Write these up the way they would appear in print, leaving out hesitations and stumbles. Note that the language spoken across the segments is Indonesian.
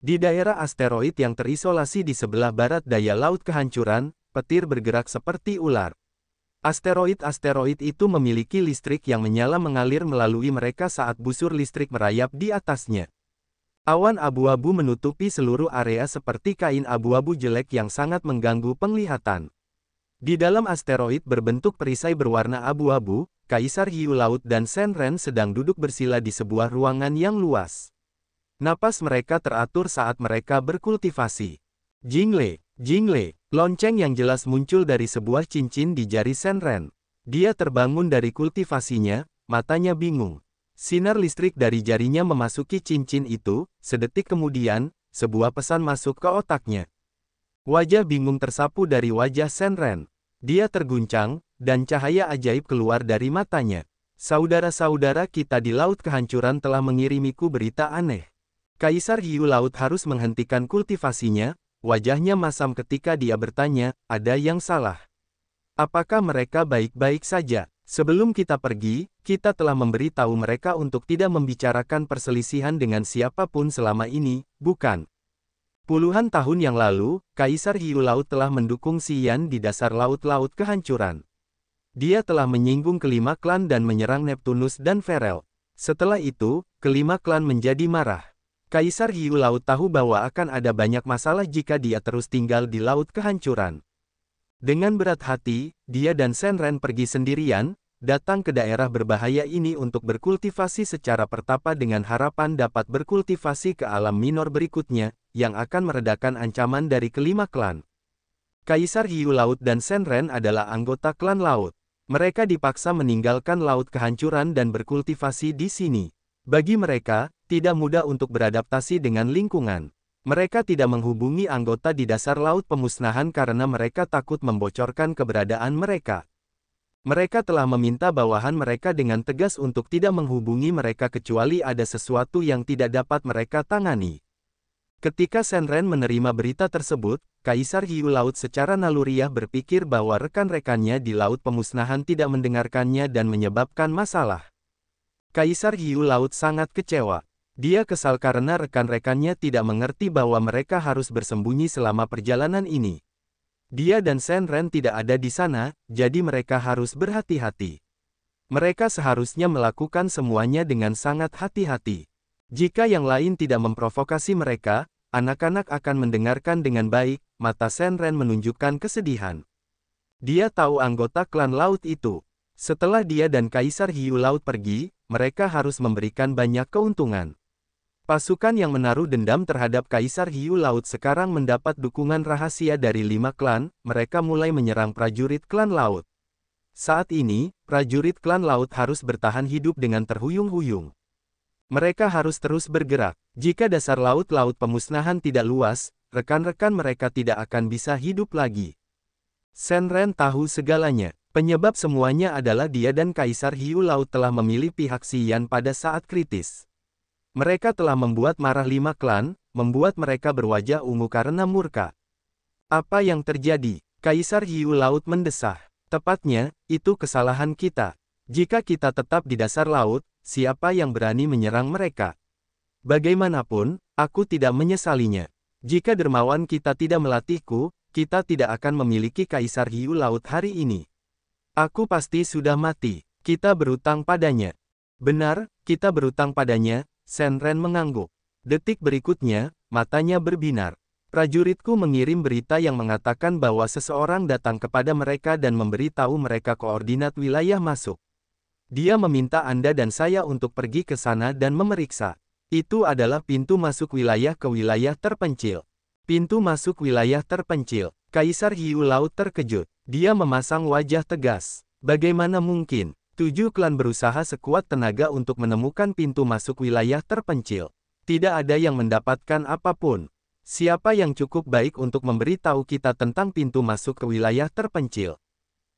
Di daerah asteroid yang terisolasi di sebelah barat daya laut kehancuran, petir bergerak seperti ular. Asteroid-asteroid itu memiliki listrik yang menyala mengalir melalui mereka saat busur listrik merayap di atasnya. Awan abu-abu menutupi seluruh area seperti kain abu-abu jelek yang sangat mengganggu penglihatan. Di dalam asteroid berbentuk perisai berwarna abu-abu, Kaisar Hiu Laut dan Shenren sedang duduk bersila di sebuah ruangan yang luas. Napas mereka teratur saat mereka berkultivasi. Jingle, jingle, lonceng yang jelas muncul dari sebuah cincin di jari Shenren. Dia terbangun dari kultivasinya, matanya bingung. Sinar listrik dari jarinya memasuki cincin itu, sedetik kemudian, sebuah pesan masuk ke otaknya. Wajah bingung tersapu dari wajah Shenren. Dia terguncang, dan cahaya ajaib keluar dari matanya. Saudara-saudara kita di Laut Kehancuran telah mengirimiku berita aneh. Kaisar Hiu Laut harus menghentikan kultivasinya, wajahnya masam ketika dia bertanya, ada yang salah. Apakah mereka baik-baik saja? Sebelum kita pergi, kita telah memberitahu mereka untuk tidak membicarakan perselisihan dengan siapapun selama ini, bukan? Puluhan tahun yang lalu, Kaisar Hiu Laut telah mendukung Xian di dasar laut-laut kehancuran. Dia telah menyinggung kelima klan dan menyerang Neptunus dan Ferel. Setelah itu, kelima klan menjadi marah. Kaisar Hiu Laut tahu bahwa akan ada banyak masalah jika dia terus tinggal di Laut Kehancuran. Dengan berat hati, dia dan Shenren pergi sendirian, datang ke daerah berbahaya ini untuk berkultivasi secara pertapa dengan harapan dapat berkultivasi ke alam minor berikutnya, yang akan meredakan ancaman dari kelima klan. Kaisar Hiu Laut dan Shenren adalah anggota klan laut. Mereka dipaksa meninggalkan Laut Kehancuran dan berkultivasi di sini. Bagi mereka, tidak mudah untuk beradaptasi dengan lingkungan. Mereka tidak menghubungi anggota di dasar laut pemusnahan karena mereka takut membocorkan keberadaan mereka. Mereka telah meminta bawahan mereka dengan tegas untuk tidak menghubungi mereka kecuali ada sesuatu yang tidak dapat mereka tangani. Ketika Shenren menerima berita tersebut, Kaisar Hiu Laut secara naluriah berpikir bahwa rekan-rekannya di laut pemusnahan tidak mendengarkannya dan menyebabkan masalah. Kaisar Hiu Laut sangat kecewa. Dia kesal karena rekan-rekannya tidak mengerti bahwa mereka harus bersembunyi selama perjalanan ini. Dia dan Shenren tidak ada di sana, jadi mereka harus berhati-hati. Mereka seharusnya melakukan semuanya dengan sangat hati-hati. Jika yang lain tidak memprovokasi mereka, anak-anak akan mendengarkan dengan baik. Mata Shenren menunjukkan kesedihan. Dia tahu anggota klan laut itu. Setelah dia dan Kaisar Hiu Laut pergi, mereka harus memberikan banyak keuntungan. Pasukan yang menaruh dendam terhadap Kaisar Hiu Laut sekarang mendapat dukungan rahasia dari 5 klan, mereka mulai menyerang prajurit klan laut. Saat ini, prajurit klan laut harus bertahan hidup dengan terhuyung-huyung. Mereka harus terus bergerak. Jika dasar laut-laut pemusnahan tidak luas, rekan-rekan mereka tidak akan bisa hidup lagi. Shenren tahu segalanya. Penyebab semuanya adalah dia dan Kaisar Hiu Laut telah memilih pihak Xian pada saat kritis. Mereka telah membuat marah 5 klan, membuat mereka berwajah ungu karena murka. Apa yang terjadi? Kaisar Hiu Laut mendesah. Tepatnya, itu kesalahan kita. Jika kita tetap di dasar laut, siapa yang berani menyerang mereka? Bagaimanapun, aku tidak menyesalinya. Jika dermawan kita tidak melatihku, kita tidak akan memiliki Kaisar Hiu Laut hari ini. Aku pasti sudah mati. Kita berutang padanya. Benar, kita berutang padanya. Shenren mengangguk. Detik berikutnya, matanya berbinar. Prajuritku mengirim berita yang mengatakan bahwa seseorang datang kepada mereka dan memberitahu mereka koordinat wilayah masuk. Dia meminta Anda dan saya untuk pergi ke sana dan memeriksa. Itu adalah pintu masuk wilayah ke wilayah terpencil. Pintu masuk wilayah terpencil. Kaisar Hiu Laut terkejut. Dia memasang wajah tegas. Bagaimana mungkin? 7 klan berusaha sekuat tenaga untuk menemukan pintu masuk wilayah terpencil. Tidak ada yang mendapatkan apapun. Siapa yang cukup baik untuk memberitahu kita tentang pintu masuk ke wilayah terpencil?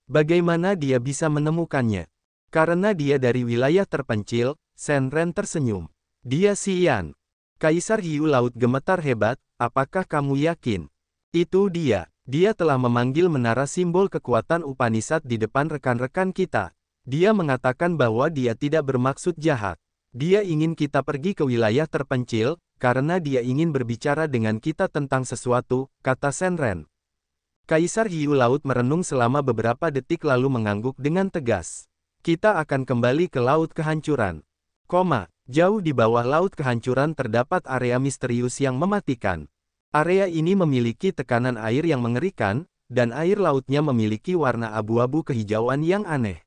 Bagaimana dia bisa menemukannya? Karena dia dari wilayah terpencil, Shenren tersenyum. Dia Xian. Kaisar Hiu Laut gemetar hebat, apakah kamu yakin? Itu dia. Dia telah memanggil menara simbol kekuatan Upanishad di depan rekan-rekan kita. Dia mengatakan bahwa dia tidak bermaksud jahat. Dia ingin kita pergi ke wilayah terpencil, karena dia ingin berbicara dengan kita tentang sesuatu, kata Shenren. Kaisar Hiu Laut merenung selama beberapa detik lalu mengangguk dengan tegas. Kita akan kembali ke Laut Kehancuran. Jauh di bawah Laut Kehancuran terdapat area misterius yang mematikan. Area ini memiliki tekanan air yang mengerikan, dan air lautnya memiliki warna abu-abu kehijauan yang aneh.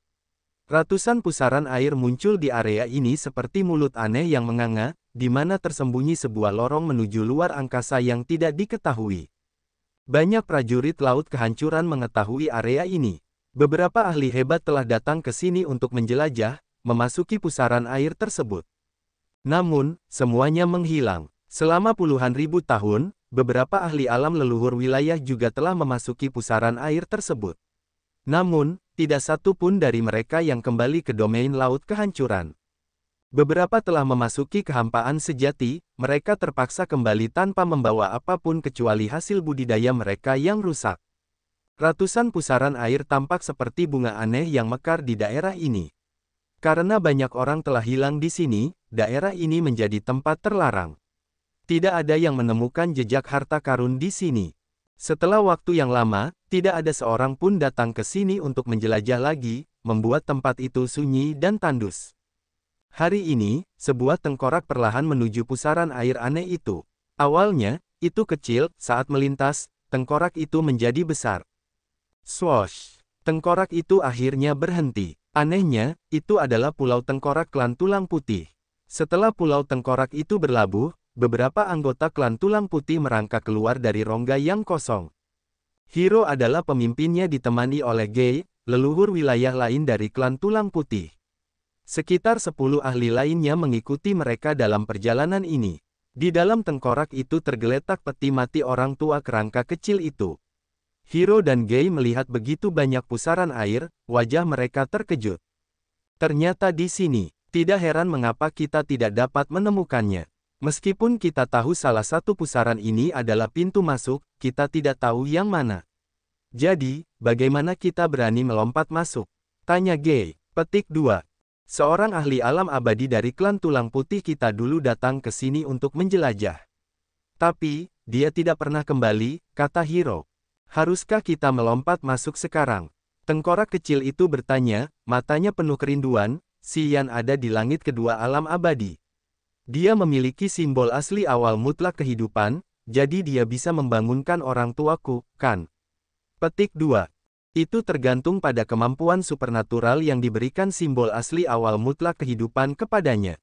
Ratusan pusaran air muncul di area ini seperti mulut aneh yang menganga, di mana tersembunyi sebuah lorong menuju luar angkasa yang tidak diketahui. Banyak prajurit Laut Kehancuran mengetahui area ini. Beberapa ahli hebat telah datang ke sini untuk menjelajah, memasuki pusaran air tersebut. Namun, semuanya menghilang. Selama puluhan ribu tahun, beberapa ahli alam leluhur wilayah juga telah memasuki pusaran air tersebut. Namun, tidak satu pun dari mereka yang kembali ke domain Laut Kehancuran. Beberapa telah memasuki kehampaan sejati, mereka terpaksa kembali tanpa membawa apapun kecuali hasil budidaya mereka yang rusak. Ratusan pusaran air tampak seperti bunga aneh yang mekar di daerah ini. Karena banyak orang telah hilang di sini, daerah ini menjadi tempat terlarang. Tidak ada yang menemukan jejak harta karun di sini. Setelah waktu yang lama, tidak ada seorang pun datang ke sini untuk menjelajah lagi, membuat tempat itu sunyi dan tandus. Hari ini, sebuah tengkorak perlahan menuju pusaran air aneh itu. Awalnya, itu kecil, saat melintas, tengkorak itu menjadi besar. Swoosh! Tengkorak itu akhirnya berhenti. Anehnya, itu adalah Pulau Tengkorak Klan Tulang Putih. Setelah Pulau Tengkorak itu berlabuh, beberapa anggota Klan Tulang Putih merangkak keluar dari rongga yang kosong. Hiro adalah pemimpinnya ditemani oleh Gei, leluhur wilayah lain dari Klan Tulang Putih. Sekitar 10 ahli lainnya mengikuti mereka dalam perjalanan ini. Di dalam tengkorak itu tergeletak peti mati orang tua kerangka kecil itu. Hiro dan Gei melihat begitu banyak pusaran air, wajah mereka terkejut. Ternyata di sini, tidak heran mengapa kita tidak dapat menemukannya. Meskipun kita tahu salah satu pusaran ini adalah pintu masuk, kita tidak tahu yang mana. Jadi, bagaimana kita berani melompat masuk? Tanya Gei. Petik 2. Seorang ahli alam abadi dari Klan Tulang Putih kita dulu datang ke sini untuk menjelajah. Tapi, dia tidak pernah kembali, kata Hiro. Haruskah kita melompat masuk sekarang? Tengkorak kecil itu bertanya, matanya penuh kerinduan, si Yan ada di langit kedua alam abadi. Dia memiliki simbol asli awal mutlak kehidupan, jadi dia bisa membangunkan orang tuaku, kan? Petik 2. Itu tergantung pada kemampuan supernatural yang diberikan simbol asli awal mutlak kehidupan kepadanya.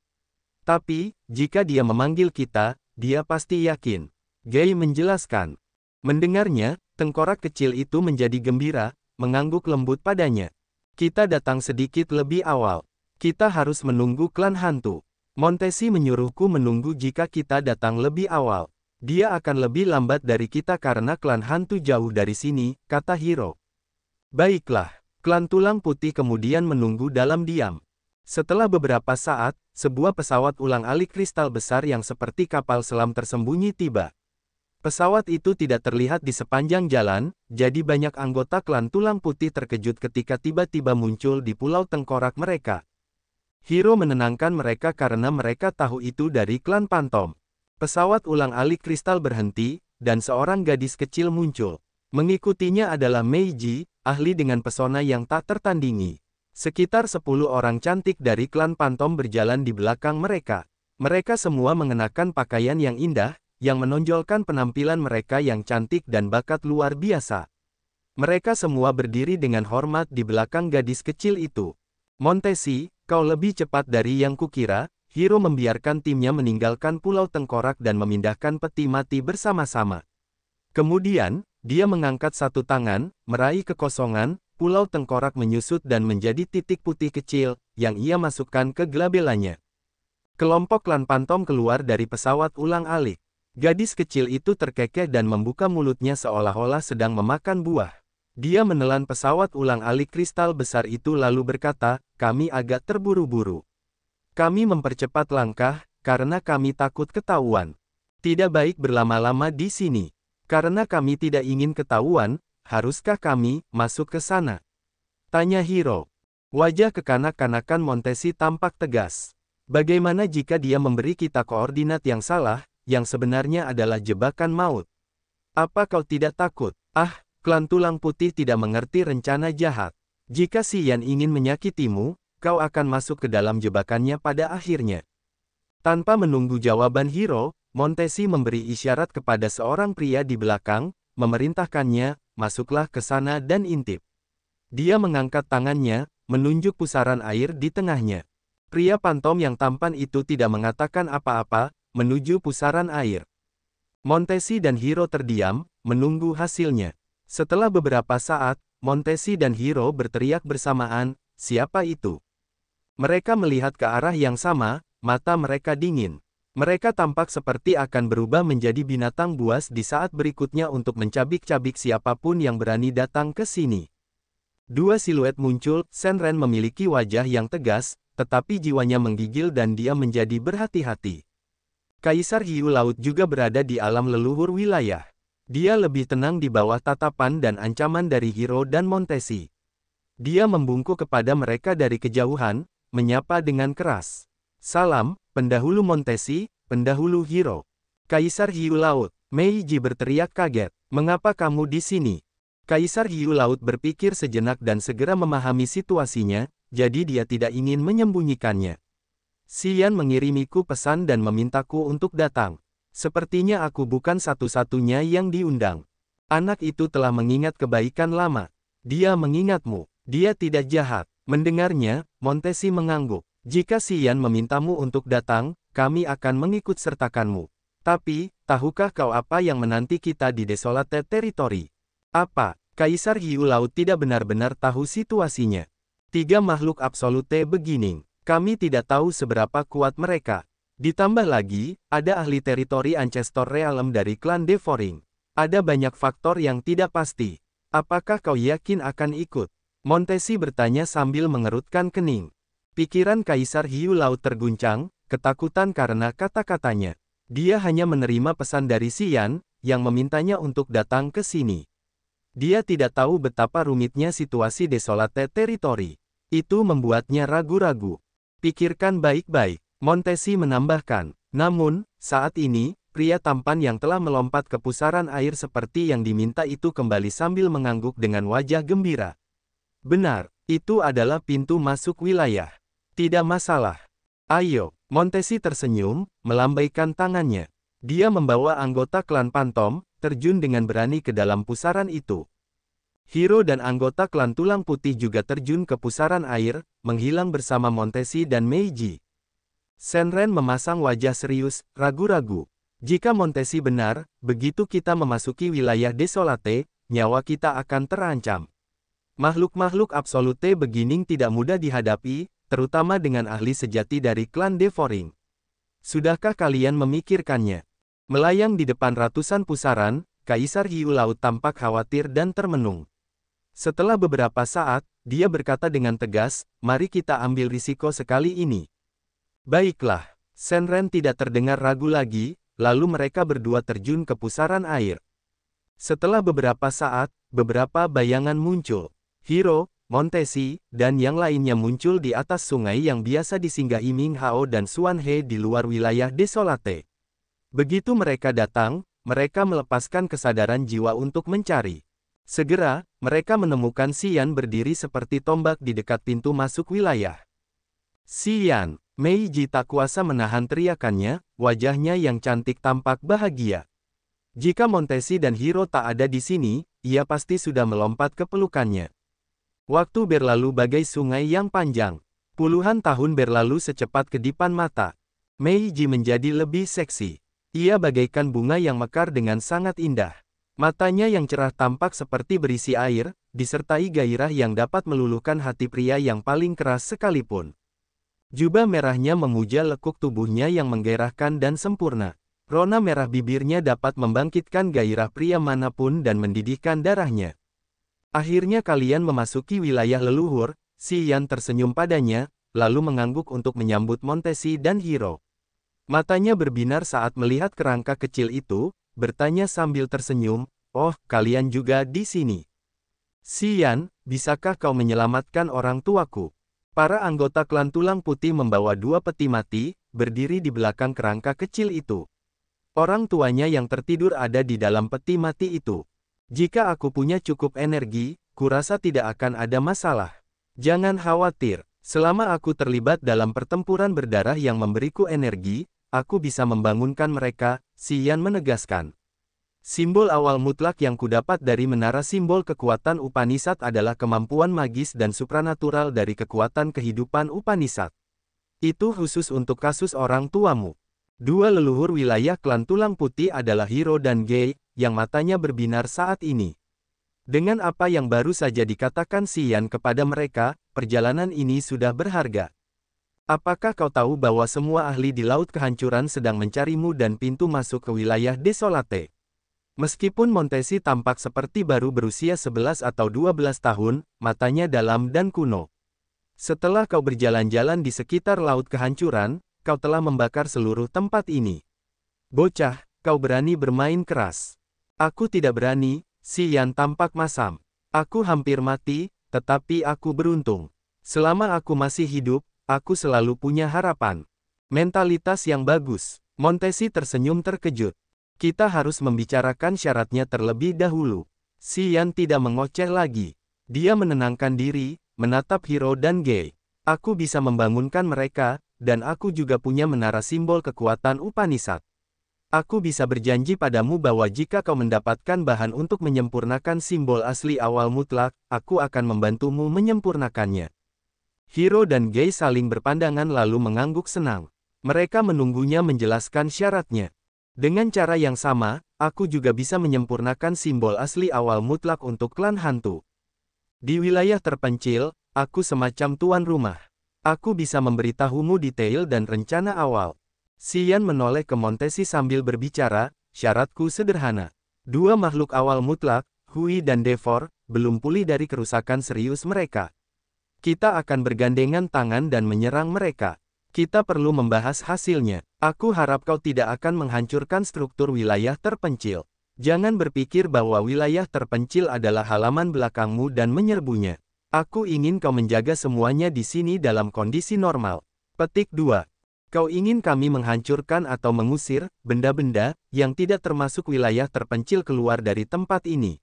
Tapi, jika dia memanggil kita, dia pasti yakin. Gei menjelaskan. Mendengarnya, tengkorak kecil itu menjadi gembira, mengangguk lembut padanya. Kita datang sedikit lebih awal. Kita harus menunggu klan hantu. Montesi menyuruhku menunggu jika kita datang lebih awal. Dia akan lebih lambat dari kita karena klan hantu jauh dari sini, kata Hiro. Baiklah, klan Tulang Putih kemudian menunggu dalam diam. Setelah beberapa saat, sebuah pesawat ulang-alik kristal besar yang seperti kapal selam tersembunyi tiba. Pesawat itu tidak terlihat di sepanjang jalan, jadi banyak anggota klan Tulang Putih terkejut ketika tiba-tiba muncul di pulau tengkorak mereka. Hiro menenangkan mereka karena mereka tahu itu dari klan Pantom. Pesawat ulang-alik kristal berhenti, dan seorang gadis kecil muncul. Mengikutinya adalah Meiji, ahli dengan pesona yang tak tertandingi. Sekitar 10 orang cantik dari klan Pantom berjalan di belakang mereka. Mereka semua mengenakan pakaian yang indah, yang menonjolkan penampilan mereka yang cantik dan bakat luar biasa. Mereka semua berdiri dengan hormat di belakang gadis kecil itu. Montesi, kau lebih cepat dari yang kukira. Hiro membiarkan timnya meninggalkan Pulau Tengkorak dan memindahkan peti mati bersama-sama. Kemudian, dia mengangkat satu tangan, meraih kekosongan, Pulau Tengkorak menyusut dan menjadi titik putih kecil, yang ia masukkan ke gelabelanya. Kelompok klan Pantom keluar dari pesawat ulang-alik. Gadis kecil itu terkekeh dan membuka mulutnya seolah-olah sedang memakan buah. Dia menelan pesawat ulang-alik kristal besar itu lalu berkata, kami agak terburu-buru. Kami mempercepat langkah, karena kami takut ketahuan. Tidak baik berlama-lama di sini. Karena kami tidak ingin ketahuan, haruskah kami masuk ke sana? Tanya Hiro. Wajah kekanak-kanakan Montesi tampak tegas. Bagaimana jika dia memberi kita koordinat yang salah, yang sebenarnya adalah jebakan maut. Apa kau tidak takut? Ah, klan tulang putih tidak mengerti rencana jahat. Jika si Yan ingin menyakitimu, kau akan masuk ke dalam jebakannya pada akhirnya. Tanpa menunggu jawaban Hiro, Montesi memberi isyarat kepada seorang pria di belakang, memerintahkannya, masuklah ke sana dan intip. Dia mengangkat tangannya, menunjuk pusaran air di tengahnya. Pria pantom yang tampan itu tidak mengatakan apa-apa, menuju pusaran air. Montesi dan Hiro terdiam, menunggu hasilnya. Setelah beberapa saat, Montesi dan Hiro berteriak bersamaan, "Siapa itu?" Mereka melihat ke arah yang sama, mata mereka dingin. Mereka tampak seperti akan berubah menjadi binatang buas di saat berikutnya untuk mencabik-cabik siapapun yang berani datang ke sini. Dua siluet muncul, Shenren memiliki wajah yang tegas, tetapi jiwanya menggigil dan dia menjadi berhati-hati. Kaisar Hiu Laut juga berada di alam leluhur wilayah. Dia lebih tenang di bawah tatapan dan ancaman dari Hiro dan Montesi. Dia membungkuk kepada mereka dari kejauhan, menyapa dengan keras. "Salam, pendahulu Montesi, pendahulu Hiro." Kaisar Hiu Laut, Meiji berteriak kaget. "Mengapa kamu di sini?" Kaisar Hiu Laut berpikir sejenak dan segera memahami situasinya, jadi dia tidak ingin menyembunyikannya. "Xian mengirimiku pesan dan memintaku untuk datang. Sepertinya aku bukan satu-satunya yang diundang. Anak itu telah mengingat kebaikan lama. Dia mengingatmu. Dia tidak jahat." Mendengarnya, Montesi mengangguk. "Jika Xian memintamu untuk datang, kami akan mengikut sertakanmu. Tapi, tahukah kau apa yang menanti kita di Desolate Territory?" "Apa?" Kaisar Hiu Laut tidak benar-benar tahu situasinya. "Tiga makhluk absolute beginning. Kami tidak tahu seberapa kuat mereka. Ditambah lagi, ada ahli teritori Ancestor Realm dari klan Devouring. Ada banyak faktor yang tidak pasti. Apakah kau yakin akan ikut?" Montesi bertanya sambil mengerutkan kening. Pikiran Kaisar Hiu Laut terguncang, ketakutan karena kata-katanya. Dia hanya menerima pesan dari Xian, yang memintanya untuk datang ke sini. Dia tidak tahu betapa rumitnya situasi Desolate Territory. Itu membuatnya ragu-ragu. "Pikirkan baik-baik," Montesi menambahkan. Namun, saat ini, pria tampan yang telah melompat ke pusaran air seperti yang diminta itu kembali sambil mengangguk dengan wajah gembira. "Benar, itu adalah pintu masuk wilayah. Tidak masalah. Ayo." Montesi tersenyum, melambaikan tangannya. Dia membawa anggota klan Pantom, terjun dengan berani ke dalam pusaran itu. Hiro dan anggota klan Tulang Putih juga terjun ke pusaran air, menghilang bersama Montesi dan Meiji. Shenren memasang wajah serius, ragu-ragu. "Jika Montesi benar, begitu kita memasuki wilayah Desolate, nyawa kita akan terancam. Makhluk-makhluk absolute beginning tidak mudah dihadapi, terutama dengan ahli sejati dari klan Devouring. Sudahkah kalian memikirkannya?" Melayang di depan ratusan pusaran, Kaisar Hiu Laut tampak khawatir dan termenung. Setelah beberapa saat, dia berkata dengan tegas, "Mari kita ambil risiko sekali ini." "Baiklah." Shenren tidak terdengar ragu lagi, lalu mereka berdua terjun ke pusaran air. Setelah beberapa saat, beberapa bayangan muncul. Hiro, Montesi, dan yang lainnya muncul di atas sungai yang biasa disinggahi Ming Hao dan Xuan He di luar wilayah Desolate. Begitu mereka datang, mereka melepaskan kesadaran jiwa untuk mencari. Segera, mereka menemukan Xian berdiri seperti tombak di dekat pintu masuk wilayah. "Xian!" Meiji tak kuasa menahan teriakannya, wajahnya yang cantik tampak bahagia. Jika Montesi dan Hiro tak ada di sini, ia pasti sudah melompat ke pelukannya. Waktu berlalu bagai sungai yang panjang. Puluhan tahun berlalu secepat kedipan mata. Meiji menjadi lebih seksi. Ia bagaikan bunga yang mekar dengan sangat indah. Matanya yang cerah tampak seperti berisi air, disertai gairah yang dapat meluluhkan hati pria yang paling keras sekalipun. Jubah merahnya memuja lekuk tubuhnya yang menggairahkan dan sempurna. Rona merah bibirnya dapat membangkitkan gairah pria manapun dan mendidihkan darahnya. "Akhirnya kalian memasuki wilayah leluhur." Xian tersenyum padanya, lalu mengangguk untuk menyambut Montesi dan Hiro. Matanya berbinar saat melihat kerangka kecil itu, bertanya sambil tersenyum, "Oh, kalian juga di sini. Xian, bisakah kau menyelamatkan orang tuaku?" Para anggota klan Tulang Putih membawa dua peti mati, berdiri di belakang kerangka kecil itu. Orang tuanya yang tertidur ada di dalam peti mati itu. Jika aku punya cukup energi, kurasa tidak akan ada masalah. Jangan khawatir, selama aku terlibat dalam pertempuran berdarah yang memberiku energi, aku bisa membangunkan mereka, Xian menegaskan. Simbol awal mutlak yang kudapat dari menara simbol kekuatan Upanishad adalah kemampuan magis dan supranatural dari kekuatan kehidupan Upanishad. Itu khusus untuk kasus orang tuamu. Dua leluhur wilayah klan tulang putih adalah Hiro dan Gei, yang matanya berbinar saat ini. Dengan apa yang baru saja dikatakan Xian kepada mereka, perjalanan ini sudah berharga. Apakah kau tahu bahwa semua ahli di Laut Kehancuran sedang mencarimu dan pintu masuk ke wilayah Desolate? Meskipun Montesi tampak seperti baru berusia 11 atau 12 tahun, matanya dalam dan kuno. Setelah kau berjalan-jalan di sekitar Laut Kehancuran, kau telah membakar seluruh tempat ini. Bocah, kau berani bermain keras. Aku tidak berani, Xian tampak masam. Aku hampir mati, tetapi aku beruntung. Selama aku masih hidup, aku selalu punya harapan. Mentalitas yang bagus. Montesi tersenyum terkejut. Kita harus membicarakan syaratnya terlebih dahulu. Xian tidak mengoceh lagi. Dia menenangkan diri, menatap Hiro dan Gei. Aku bisa membangunkan mereka, dan aku juga punya menara simbol kekuatan Upanishad. Aku bisa berjanji padamu bahwa jika kau mendapatkan bahan untuk menyempurnakan simbol asli awal mutlak, aku akan membantumu menyempurnakannya. Hiro dan Gei saling berpandangan lalu mengangguk senang. Mereka menunggunya menjelaskan syaratnya. Dengan cara yang sama, aku juga bisa menyempurnakan simbol asli awal mutlak untuk klan hantu. Di wilayah terpencil, aku semacam tuan rumah. Aku bisa memberitahumu detail dan rencana awal. Xian menoleh ke Montesi sambil berbicara, syaratku sederhana. Dua makhluk awal mutlak, Hui dan Devor, belum pulih dari kerusakan serius mereka. Kita akan bergandengan tangan dan menyerang mereka. Kita perlu membahas hasilnya. Aku harap kau tidak akan menghancurkan struktur wilayah terpencil. Jangan berpikir bahwa wilayah terpencil adalah halaman belakangmu dan menyerbunya. Aku ingin kau menjaga semuanya di sini dalam kondisi normal. Petik 2. Kau ingin kami menghancurkan atau mengusir benda-benda yang tidak termasuk wilayah terpencil keluar dari tempat ini.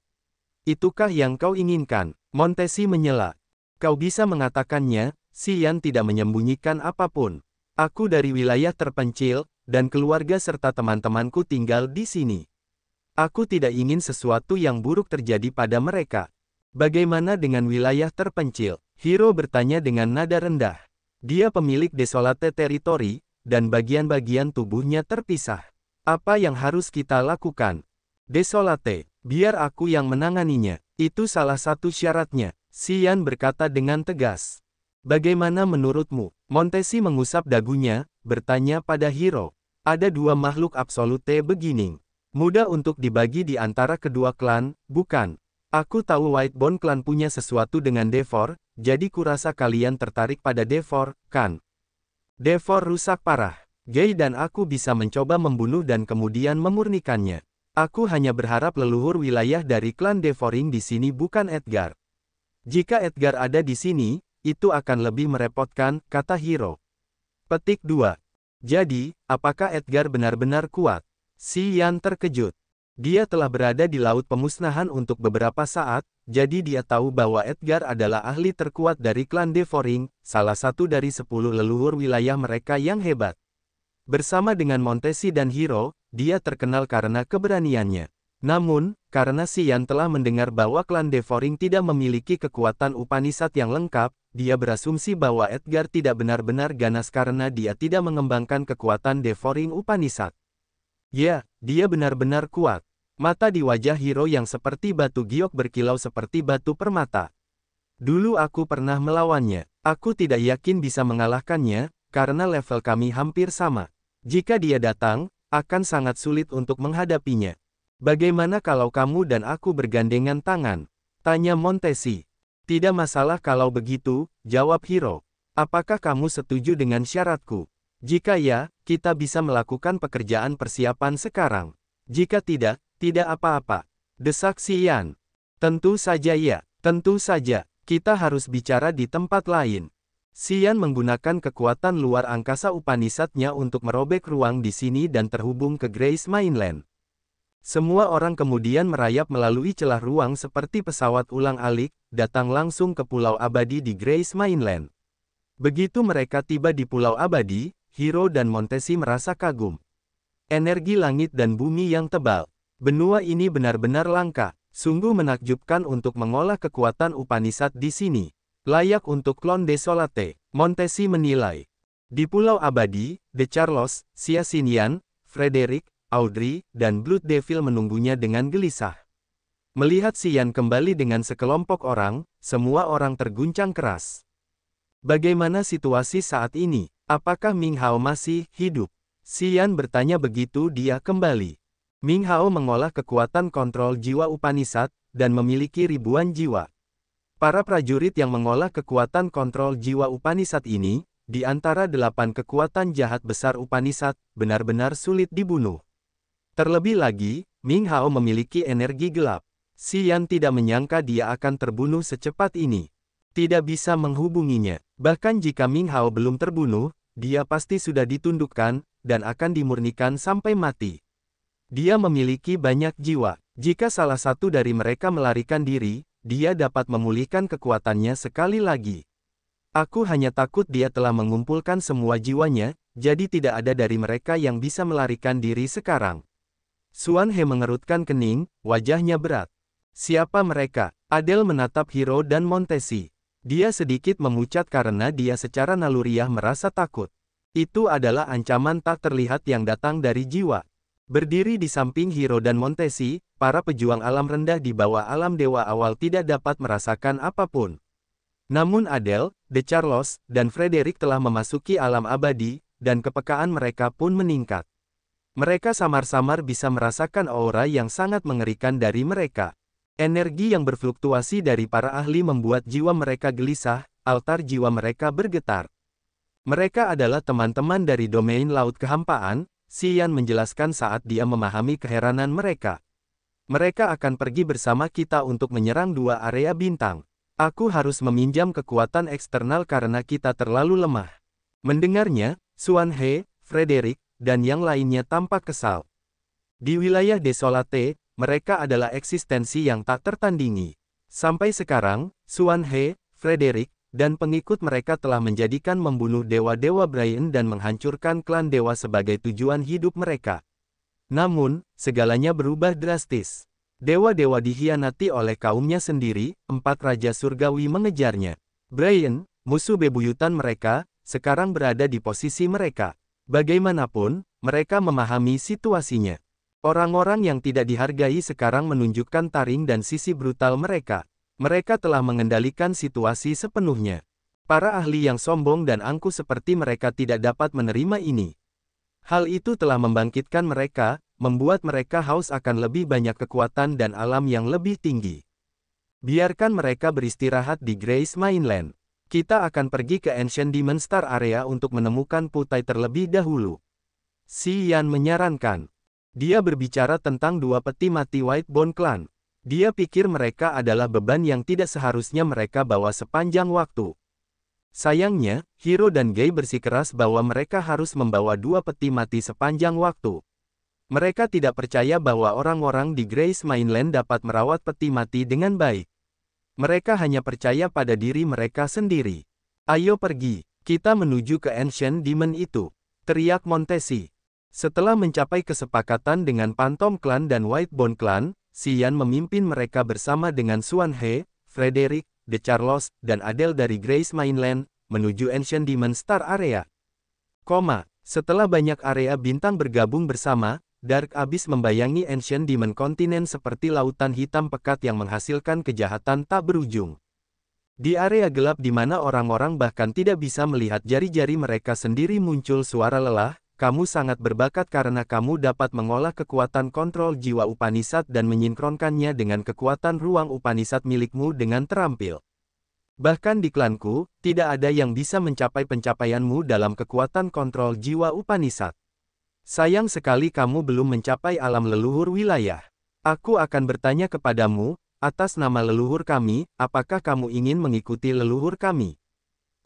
Itukah yang kau inginkan? Montesi menyela. Kau bisa mengatakannya, Xian tidak menyembunyikan apapun. Aku dari wilayah terpencil, dan keluarga serta teman-temanku tinggal di sini. Aku tidak ingin sesuatu yang buruk terjadi pada mereka. Bagaimana dengan wilayah terpencil? Hiro bertanya dengan nada rendah. Dia pemilik Desolate Territory, dan bagian-bagian tubuhnya terpisah. Apa yang harus kita lakukan? Desolate, biar aku yang menanganinya. Itu salah satu syaratnya, Xian berkata dengan tegas. Bagaimana menurutmu? Montesi mengusap dagunya, bertanya pada Hiro. Ada dua makhluk absolute beginning. Mudah untuk dibagi di antara kedua klan, bukan? Aku tahu Whitebone Clan punya sesuatu dengan Devor, jadi kurasa kalian tertarik pada Devor, kan? Devor rusak parah. Gei dan aku bisa mencoba membunuh dan kemudian memurnikannya. Aku hanya berharap leluhur wilayah dari klan Devoring di sini bukan Edgar. Jika Edgar ada di sini, itu akan lebih merepotkan, kata Hiro. Petik 2. Jadi, apakah Edgar benar-benar kuat? Xian terkejut. Dia telah berada di Laut Pemusnahan untuk beberapa saat, jadi dia tahu bahwa Edgar adalah ahli terkuat dari klan Devoring, salah satu dari 10 leluhur wilayah mereka yang hebat. Bersama dengan Montesi dan Hiro, dia terkenal karena keberaniannya. Namun, karena Xian telah mendengar bahwa klan Devoring tidak memiliki kekuatan Upanishad yang lengkap, dia berasumsi bahwa Edgar tidak benar-benar ganas karena dia tidak mengembangkan kekuatan Devoring Upanishad. Ya, dia benar-benar kuat. Mata di wajah Hiro yang seperti batu giok berkilau seperti batu permata. Dulu aku pernah melawannya. Aku tidak yakin bisa mengalahkannya, karena level kami hampir sama. Jika dia datang, akan sangat sulit untuk menghadapinya. Bagaimana kalau kamu dan aku bergandengan tangan? Tanya Montesi. Tidak masalah kalau begitu, jawab Hiro. Apakah kamu setuju dengan syaratku? Jika ya, kita bisa melakukan pekerjaan persiapan sekarang. Jika tidak, tidak apa-apa. Desak Xian. Tentu saja ya, tentu saja. Kita harus bicara di tempat lain. Xian menggunakan kekuatan luar angkasa Upanishad-nya untuk merobek ruang di sini dan terhubung ke Grace Mainland. Semua orang kemudian merayap melalui celah ruang seperti pesawat ulang-alik, datang langsung ke Pulau Abadi di Grace Mainland. Begitu mereka tiba di Pulau Abadi, Hiro dan Montesi merasa kagum. Energi langit dan bumi yang tebal. Benua ini benar-benar langka. Sungguh menakjubkan untuk mengolah kekuatan Upanishad di sini. Layak untuk klon Desolate, Montesi menilai. Di Pulau Abadi, De Charlos, Xia Xinyan, Frederick, Audrey, dan Blood Devil menunggunya dengan gelisah. Melihat Xian kembali dengan sekelompok orang, semua orang terguncang keras. Bagaimana situasi saat ini? Apakah Ming Hao masih hidup? Xian bertanya begitu dia kembali. Ming Hao mengolah kekuatan kontrol jiwa Upanishad, dan memiliki ribuan jiwa. Para prajurit yang mengolah kekuatan kontrol jiwa Upanishad ini, di antara 8 kekuatan jahat besar Upanishad, benar-benar sulit dibunuh. Terlebih lagi, Ming Hao memiliki energi gelap. Xian tidak menyangka dia akan terbunuh secepat ini. Tidak bisa menghubunginya. Bahkan jika Ming Hao belum terbunuh, dia pasti sudah ditundukkan, dan akan dimurnikan sampai mati. Dia memiliki banyak jiwa. Jika salah satu dari mereka melarikan diri, dia dapat memulihkan kekuatannya sekali lagi. Aku hanya takut dia telah mengumpulkan semua jiwanya, jadi tidak ada dari mereka yang bisa melarikan diri sekarang. Xuan He mengerutkan kening, wajahnya berat. Siapa mereka? Adele menatap Hiro dan Montesi. Dia sedikit memucat karena dia secara naluriah merasa takut. Itu adalah ancaman tak terlihat yang datang dari jiwa. Berdiri di samping Hiro dan Montesi, para pejuang alam rendah di bawah alam dewa awal tidak dapat merasakan apapun. Namun Adele, De Charlos, dan Frederick telah memasuki alam abadi, dan kepekaan mereka pun meningkat. Mereka samar-samar bisa merasakan aura yang sangat mengerikan dari mereka. Energi yang berfluktuasi dari para ahli membuat jiwa mereka gelisah, altar jiwa mereka bergetar. Mereka adalah teman-teman dari domain laut kehampaan, Xian menjelaskan saat dia memahami keheranan mereka. Mereka akan pergi bersama kita untuk menyerang 2 area bintang. Aku harus meminjam kekuatan eksternal karena kita terlalu lemah. Mendengarnya, Xuan He, Frederick, dan yang lainnya tampak kesal. Di wilayah Desolate, mereka adalah eksistensi yang tak tertandingi. Sampai sekarang, Xuan He, Frederick, dan pengikut mereka telah menjadikan membunuh dewa-dewa Brian dan menghancurkan klan dewa sebagai tujuan hidup mereka. Namun, segalanya berubah drastis. Dewa-dewa dikhianati oleh kaumnya sendiri, 4 raja surgawi mengejarnya. Brian, musuh bebuyutan mereka, sekarang berada di posisi mereka. Bagaimanapun, mereka memahami situasinya. Orang-orang yang tidak dihargai sekarang menunjukkan taring dan sisi brutal mereka. Mereka telah mengendalikan situasi sepenuhnya. Para ahli yang sombong dan angkuh seperti mereka tidak dapat menerima ini. Hal itu telah membangkitkan mereka, membuat mereka haus akan lebih banyak kekuatan dan alam yang lebih tinggi. Biarkan mereka beristirahat di Grace Mainland. Kita akan pergi ke Ancient Demon Star Area untuk menemukan Putai terlebih dahulu. Xian menyarankan. Dia berbicara tentang 2 peti mati Whitebone Clan. Dia pikir mereka adalah beban yang tidak seharusnya mereka bawa sepanjang waktu. Sayangnya, Hiro dan Gai bersikeras bahwa mereka harus membawa 2 peti mati sepanjang waktu. Mereka tidak percaya bahwa orang-orang di Grace Mainland dapat merawat peti mati dengan baik. Mereka hanya percaya pada diri mereka sendiri. Ayo pergi, kita menuju ke Ancient Demon itu, teriak Montesi. Setelah mencapai kesepakatan dengan Phantom Clan dan Whitebone Clan, Xian memimpin mereka bersama dengan Xuan He, Frederick, De Charlos, dan Adele dari Grace Mainland, menuju Ancient Demon Star Area. Setelah banyak area bintang bergabung bersama, Dark Abyss membayangi Ancient Demon Continent seperti lautan hitam pekat yang menghasilkan kejahatan tak berujung. Di area gelap di mana orang-orang bahkan tidak bisa melihat jari-jari mereka sendiri muncul suara lelah, kamu sangat berbakat karena kamu dapat mengolah kekuatan kontrol jiwa Upanishad dan menyinkronkannya dengan kekuatan ruang Upanishad milikmu dengan terampil. Bahkan di klanku, tidak ada yang bisa mencapai pencapaianmu dalam kekuatan kontrol jiwa Upanishad. Sayang sekali kamu belum mencapai alam leluhur wilayah. Aku akan bertanya kepadamu, atas nama leluhur kami, apakah kamu ingin mengikuti leluhur kami?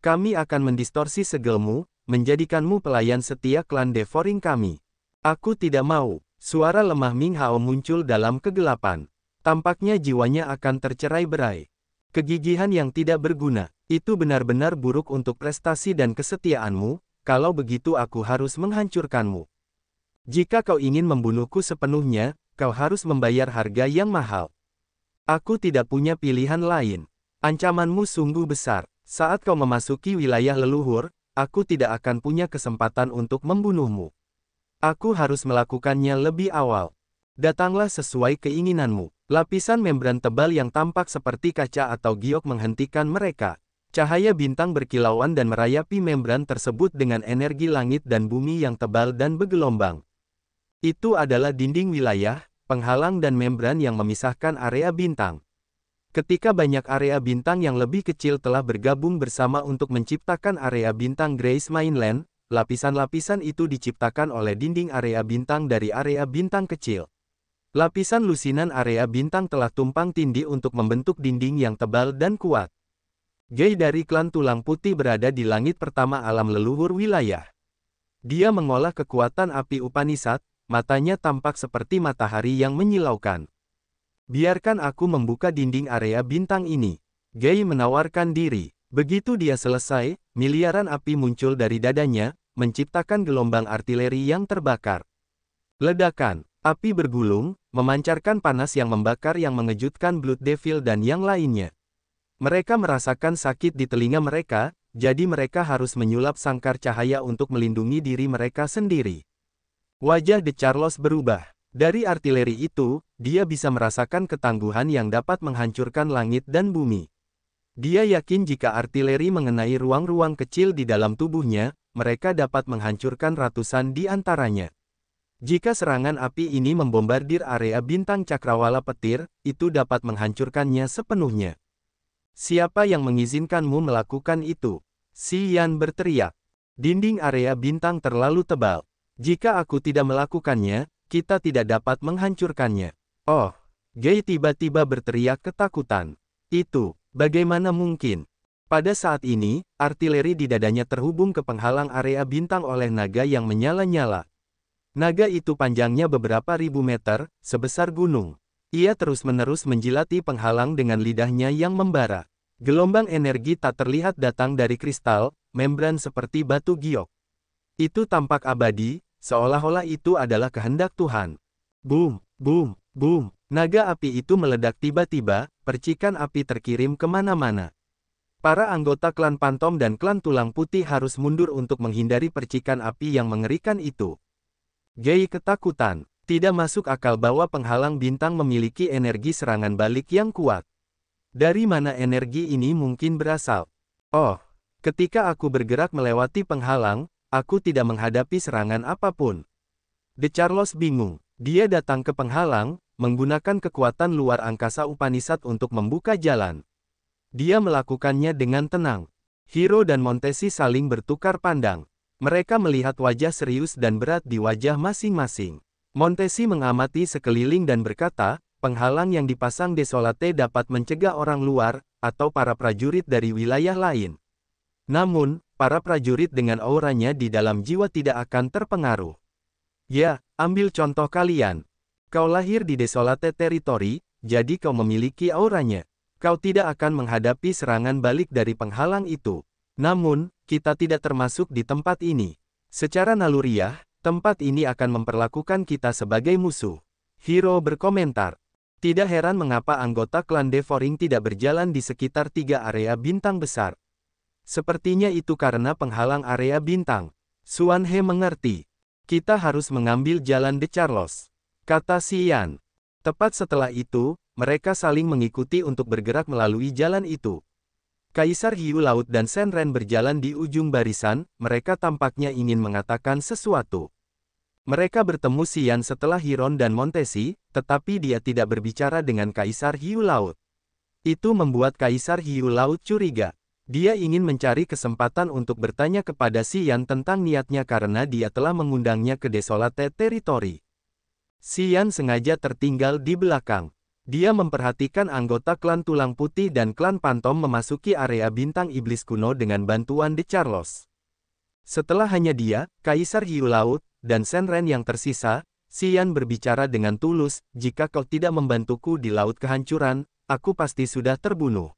Kami akan mendistorsi segelmu, menjadikanmu pelayan setia klan Devoring kami. Aku tidak mau. Suara lemah Ming Hao muncul dalam kegelapan. Tampaknya jiwanya akan tercerai-berai. Kegigihan yang tidak berguna. Itu benar-benar buruk untuk prestasi dan kesetiaanmu. Kalau begitu aku harus menghancurkanmu. Jika kau ingin membunuhku sepenuhnya, kau harus membayar harga yang mahal. Aku tidak punya pilihan lain. Ancamanmu sungguh besar. Saat kau memasuki wilayah leluhur, aku tidak akan punya kesempatan untuk membunuhmu. Aku harus melakukannya lebih awal. Datanglah sesuai keinginanmu. Lapisan membran tebal yang tampak seperti kaca atau giok menghentikan mereka. Cahaya bintang berkilauan dan merayapi membran tersebut dengan energi langit dan bumi yang tebal dan bergelombang. Itu adalah dinding wilayah, penghalang dan membran yang memisahkan area bintang. Ketika banyak area bintang yang lebih kecil telah bergabung bersama untuk menciptakan area bintang Grace Mainland, lapisan-lapisan itu diciptakan oleh dinding area bintang dari area bintang kecil. Lapisan lusinan area bintang telah tumpang tindih untuk membentuk dinding yang tebal dan kuat. Gei dari klan Tulang Putih berada di langit pertama alam leluhur wilayah. Dia mengolah kekuatan api Upanishad. Matanya tampak seperti matahari yang menyilaukan. Biarkan aku membuka dinding area bintang ini. Gei menawarkan diri. Begitu dia selesai, miliaran api muncul dari dadanya, menciptakan gelombang artileri yang terbakar. Ledakan, api bergulung, memancarkan panas yang membakar yang mengejutkan Blood Devil dan yang lainnya. Mereka merasakan sakit di telinga mereka, jadi mereka harus menyulap sangkar cahaya untuk melindungi diri mereka sendiri. Wajah The Charlos berubah. Dari artileri itu, dia bisa merasakan ketangguhan yang dapat menghancurkan langit dan bumi. Dia yakin jika artileri mengenai ruang-ruang kecil di dalam tubuhnya, mereka dapat menghancurkan ratusan di antaranya. Jika serangan api ini membombardir area bintang cakrawala petir, itu dapat menghancurkannya sepenuhnya. Siapa yang mengizinkanmu melakukan itu? Si Yan berteriak. Dinding area bintang terlalu tebal. Jika aku tidak melakukannya, kita tidak dapat menghancurkannya. Oh, Gei tiba-tiba berteriak ketakutan. Itu, bagaimana mungkin? Pada saat ini, artileri di dadanya terhubung ke penghalang area bintang oleh naga yang menyala-nyala. Naga itu panjangnya beberapa ribu meter, sebesar gunung. Ia terus-menerus menjilati penghalang dengan lidahnya yang membara. Gelombang energi tak terlihat datang dari kristal, membran seperti batu giok. Itu tampak abadi, seolah-olah itu adalah kehendak Tuhan. Boom, boom, boom. Naga api itu meledak tiba-tiba, percikan api terkirim kemana-mana. Para anggota klan Pantom dan klan Tulang Putih harus mundur untuk menghindari percikan api yang mengerikan itu. Gei ketakutan. Tidak masuk akal bahwa penghalang bintang memiliki energi serangan balik yang kuat. Dari mana energi ini mungkin berasal? Oh, ketika aku bergerak melewati penghalang, aku tidak menghadapi serangan apapun. The Charlos bingung. Dia datang ke penghalang, menggunakan kekuatan luar angkasa Upanishad untuk membuka jalan. Dia melakukannya dengan tenang. Hiro dan Montesi saling bertukar pandang. Mereka melihat wajah serius dan berat di wajah masing-masing. Montesi mengamati sekeliling dan berkata, penghalang yang dipasang Desolate dapat mencegah orang luar, atau para prajurit dari wilayah lain. Namun, para prajurit dengan auranya di dalam jiwa tidak akan terpengaruh. Ya, ambil contoh kalian. Kau lahir di Desolate Territory, jadi kau memiliki auranya. Kau tidak akan menghadapi serangan balik dari penghalang itu. Namun, kita tidak termasuk di tempat ini. Secara naluriah, tempat ini akan memperlakukan kita sebagai musuh. Hiro berkomentar. Tidak heran mengapa anggota klan Devoring tidak berjalan di sekitar 3 area bintang besar. Sepertinya itu karena penghalang area bintang. Xuan He mengerti. Kita harus mengambil jalan The Charlos, kata Si Yan. Tepat setelah itu, mereka saling mengikuti untuk bergerak melalui jalan itu. Kaisar Hiu Laut dan Shenren berjalan di ujung barisan, mereka tampaknya ingin mengatakan sesuatu. Mereka bertemu Si Yan setelah Hiron dan Montesi, tetapi dia tidak berbicara dengan Kaisar Hiu Laut. Itu membuat Kaisar Hiu Laut curiga. Dia ingin mencari kesempatan untuk bertanya kepada Si Yan tentang niatnya karena dia telah mengundangnya ke Desolate Territory. Si Yan sengaja tertinggal di belakang. Dia memperhatikan anggota klan Tulang Putih dan klan Pantom memasuki area bintang iblis kuno dengan bantuan The Charlos. Setelah hanya dia, Kaisar Hiu Laut, dan Shenren yang tersisa, Xian berbicara dengan tulus, jika kau tidak membantuku di Laut Kehancuran, aku pasti sudah terbunuh.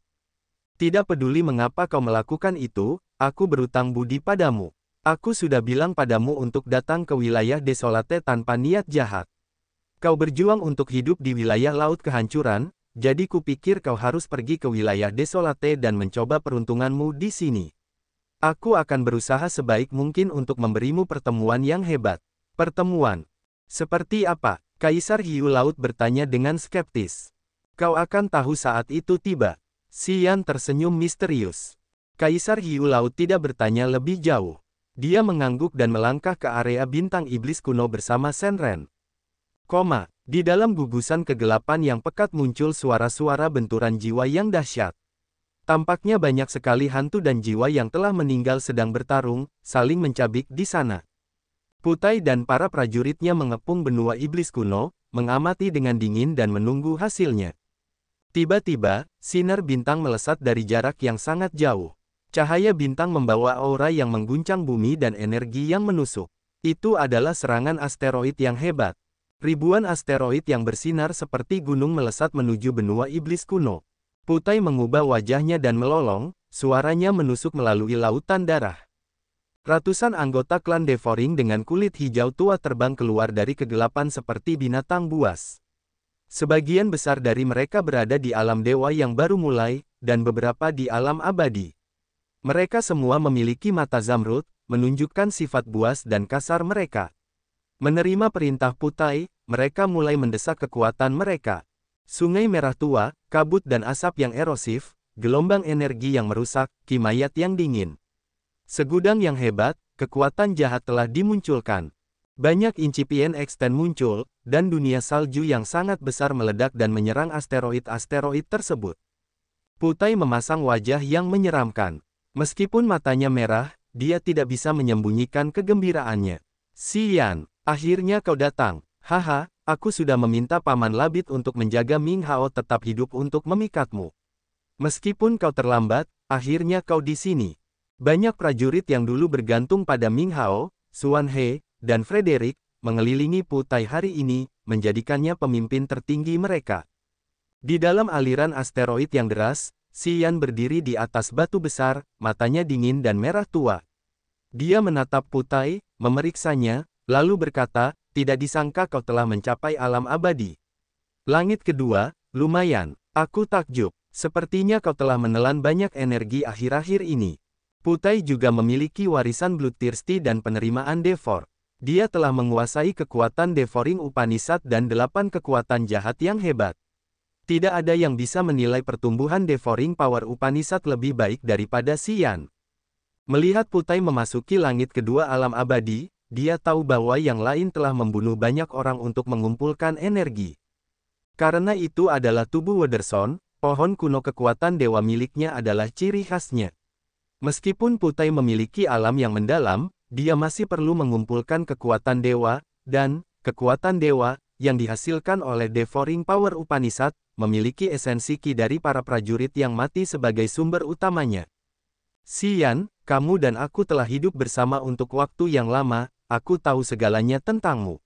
Tidak peduli mengapa kau melakukan itu, aku berutang budi padamu. Aku sudah bilang padamu untuk datang ke wilayah Desolate tanpa niat jahat. Kau berjuang untuk hidup di wilayah Laut Kehancuran, jadi kupikir kau harus pergi ke wilayah Desolate dan mencoba peruntunganmu di sini. Aku akan berusaha sebaik mungkin untuk memberimu pertemuan yang hebat. Pertemuan? Seperti apa? Kaisar Hiu Laut bertanya dengan skeptis. Kau akan tahu saat itu tiba. Xian tersenyum misterius. Kaisar Hiu Laut tidak bertanya lebih jauh. Dia mengangguk dan melangkah ke area bintang iblis kuno bersama Shenren. Di dalam gugusan kegelapan yang pekat muncul suara-suara benturan jiwa yang dahsyat. Tampaknya banyak sekali hantu dan jiwa yang telah meninggal sedang bertarung, saling mencabik di sana. Putai dan para prajuritnya mengepung benua iblis kuno, mengamati dengan dingin dan menunggu hasilnya. Tiba-tiba, sinar bintang melesat dari jarak yang sangat jauh. Cahaya bintang membawa aura yang mengguncang bumi dan energi yang menusuk. Itu adalah serangan asteroid yang hebat. Ribuan asteroid yang bersinar seperti gunung melesat menuju benua iblis kuno. Putai mengubah wajahnya dan melolong, suaranya menusuk melalui lautan darah. Ratusan anggota klan Devouring dengan kulit hijau tua terbang keluar dari kegelapan seperti binatang buas. Sebagian besar dari mereka berada di alam dewa yang baru mulai, dan beberapa di alam abadi. Mereka semua memiliki mata zamrud, menunjukkan sifat buas dan kasar mereka. Menerima perintah Putai, mereka mulai mendesak kekuatan mereka. Sungai merah tua, kabut dan asap yang erosif, gelombang energi yang merusak, kimayat yang dingin. Segudang yang hebat, kekuatan jahat telah dimunculkan. Banyak incipien extend muncul, dan dunia salju yang sangat besar meledak dan menyerang asteroid-asteroid tersebut. Putai memasang wajah yang menyeramkan. Meskipun matanya merah, dia tidak bisa menyembunyikan kegembiraannya. Xian, akhirnya kau datang. Haha, aku sudah meminta Paman Labit untuk menjaga Ming Hao tetap hidup untuk memikatmu. Meskipun kau terlambat, akhirnya kau di sini. Banyak prajurit yang dulu bergantung pada Ming Hao, Xuan He, dan Frederick, mengelilingi Putai hari ini, menjadikannya pemimpin tertinggi mereka. Di dalam aliran asteroid yang deras, Xian berdiri di atas batu besar, matanya dingin dan merah tua. Dia menatap Putai, memeriksanya, lalu berkata, tidak disangka kau telah mencapai alam abadi. Langit kedua, lumayan, aku takjub, sepertinya kau telah menelan banyak energi akhir-akhir ini. Putai juga memiliki warisan Bloodthirsty dan penerimaan Devour. Dia telah menguasai kekuatan Devouring Upanishad dan 8 kekuatan jahat yang hebat. Tidak ada yang bisa menilai pertumbuhan Devouring Power Upanishad lebih baik daripada Xian. Melihat Putai memasuki langit kedua alam abadi, dia tahu bahwa yang lain telah membunuh banyak orang untuk mengumpulkan energi. Karena itu adalah tubuh Wederson, pohon kuno kekuatan dewa miliknya adalah ciri khasnya. Meskipun Putai memiliki alam yang mendalam, dia masih perlu mengumpulkan kekuatan dewa, dan kekuatan dewa yang dihasilkan oleh Devouring Power Upanishad, memiliki esensi ki dari para prajurit yang mati sebagai sumber utamanya. Xian, kamu dan aku telah hidup bersama untuk waktu yang lama, aku tahu segalanya tentangmu.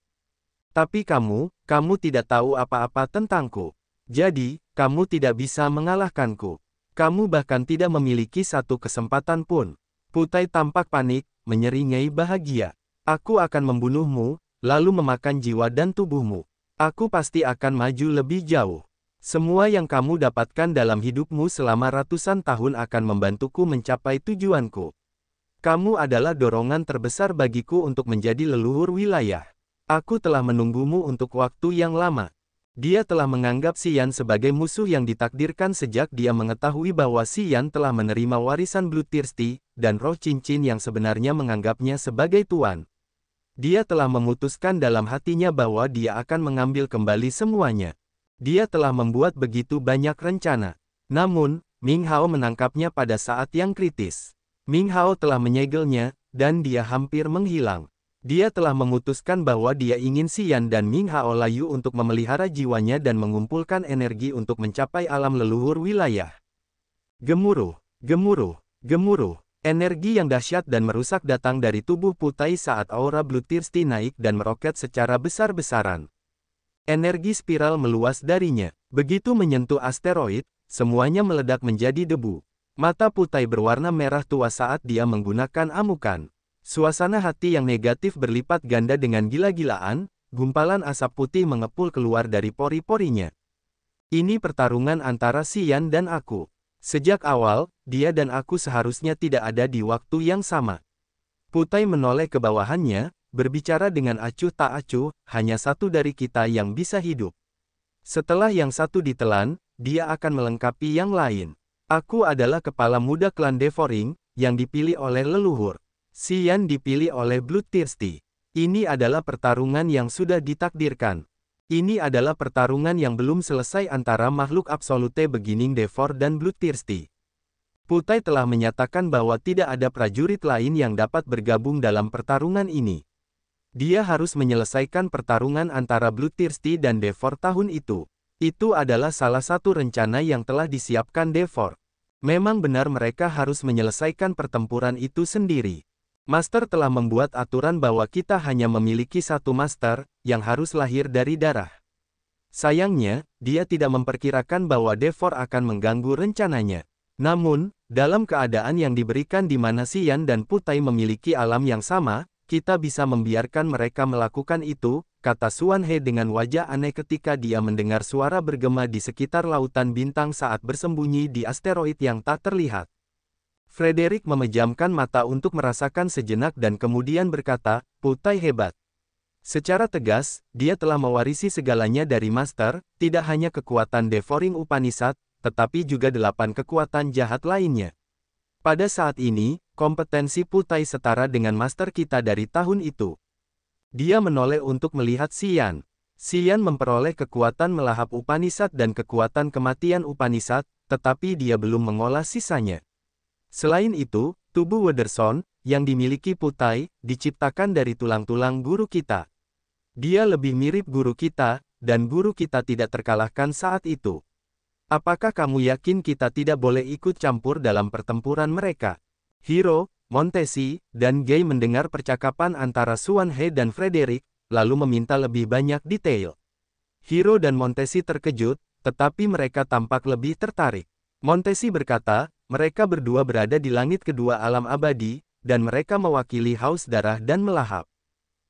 Tapi kamu tidak tahu apa-apa tentangku. Jadi, kamu tidak bisa mengalahkanku. Kamu bahkan tidak memiliki satu kesempatan pun. Putai tampak panik, menyeringai bahagia. Aku akan membunuhmu, lalu memakan jiwa dan tubuhmu. Aku pasti akan maju lebih jauh. Semua yang kamu dapatkan dalam hidupmu selama ratusan tahun akan membantuku mencapai tujuanku. Kamu adalah dorongan terbesar bagiku untuk menjadi leluhur wilayah. Aku telah menunggumu untuk waktu yang lama. Dia telah menganggap Xian sebagai musuh yang ditakdirkan sejak dia mengetahui bahwa Xian telah menerima warisan Bloodthirsty, dan roh cincin yang sebenarnya menganggapnya sebagai tuan. Dia telah memutuskan dalam hatinya bahwa dia akan mengambil kembali semuanya. Dia telah membuat begitu banyak rencana. Namun, Ming Hao menangkapnya pada saat yang kritis. Ming Hao telah menyegelnya, dan dia hampir menghilang. Dia telah memutuskan bahwa dia ingin Xian dan Ming Hao Layu untuk memelihara jiwanya dan mengumpulkan energi untuk mencapai alam leluhur wilayah. Gemuruh, gemuruh, gemuruh. Energi yang dahsyat dan merusak datang dari tubuh Putai saat aura Bloodthirsty naik dan meroket secara besar-besaran. Energi spiral meluas darinya. Begitu menyentuh asteroid, semuanya meledak menjadi debu. Mata Putai berwarna merah tua saat dia menggunakan amukan. Suasana hati yang negatif berlipat ganda dengan gila-gilaan, gumpalan asap putih mengepul keluar dari pori-porinya. Ini pertarungan antara Xian dan aku. Sejak awal, dia dan aku seharusnya tidak ada di waktu yang sama. Putai menoleh ke bawahannya, berbicara dengan acuh tak acuh, hanya satu dari kita yang bisa hidup. Setelah yang satu ditelan, dia akan melengkapi yang lain. Aku adalah kepala muda klan Devoring, yang dipilih oleh leluhur. Xian dipilih oleh Bloodthirsty. Ini adalah pertarungan yang sudah ditakdirkan. Ini adalah pertarungan yang belum selesai antara makhluk absolute beginning Devor dan Bloodthirsty. Putai telah menyatakan bahwa tidak ada prajurit lain yang dapat bergabung dalam pertarungan ini. Dia harus menyelesaikan pertarungan antara Bloodthirsty dan Devor tahun itu. Itu adalah salah satu rencana yang telah disiapkan Devor. Memang benar mereka harus menyelesaikan pertempuran itu sendiri. Master telah membuat aturan bahwa kita hanya memiliki satu master, yang harus lahir dari darah. Sayangnya, dia tidak memperkirakan bahwa Devor akan mengganggu rencananya. Namun, dalam keadaan yang diberikan di mana Xian dan Putai memiliki alam yang sama, kita bisa membiarkan mereka melakukan itu, kata Xuan He dengan wajah aneh ketika dia mendengar suara bergema di sekitar lautan bintang saat bersembunyi di asteroid yang tak terlihat. Frederick memejamkan mata untuk merasakan sejenak dan kemudian berkata, Putai hebat. Secara tegas, dia telah mewarisi segalanya dari Master, tidak hanya kekuatan Devoring Upanishad, tetapi juga 8 kekuatan jahat lainnya. Pada saat ini, kompetensi Putai setara dengan Master kita dari tahun itu. Dia menoleh untuk melihat Xian. Xian memperoleh kekuatan melahap Upanishad dan kekuatan kematian Upanishad, tetapi dia belum mengolah sisanya. Selain itu, tubuh Wederson, yang dimiliki Putai, diciptakan dari tulang-tulang guru kita. Dia lebih mirip guru kita, dan guru kita tidak terkalahkan saat itu. Apakah kamu yakin kita tidak boleh ikut campur dalam pertempuran mereka? Hiro, Montesi, dan Gay mendengar percakapan antara Xuan He dan Frederick, lalu meminta lebih banyak detail. Hiro dan Montesi terkejut, tetapi mereka tampak lebih tertarik. Montesi berkata, mereka berdua berada di langit kedua alam abadi, dan mereka mewakili haus darah dan melahap.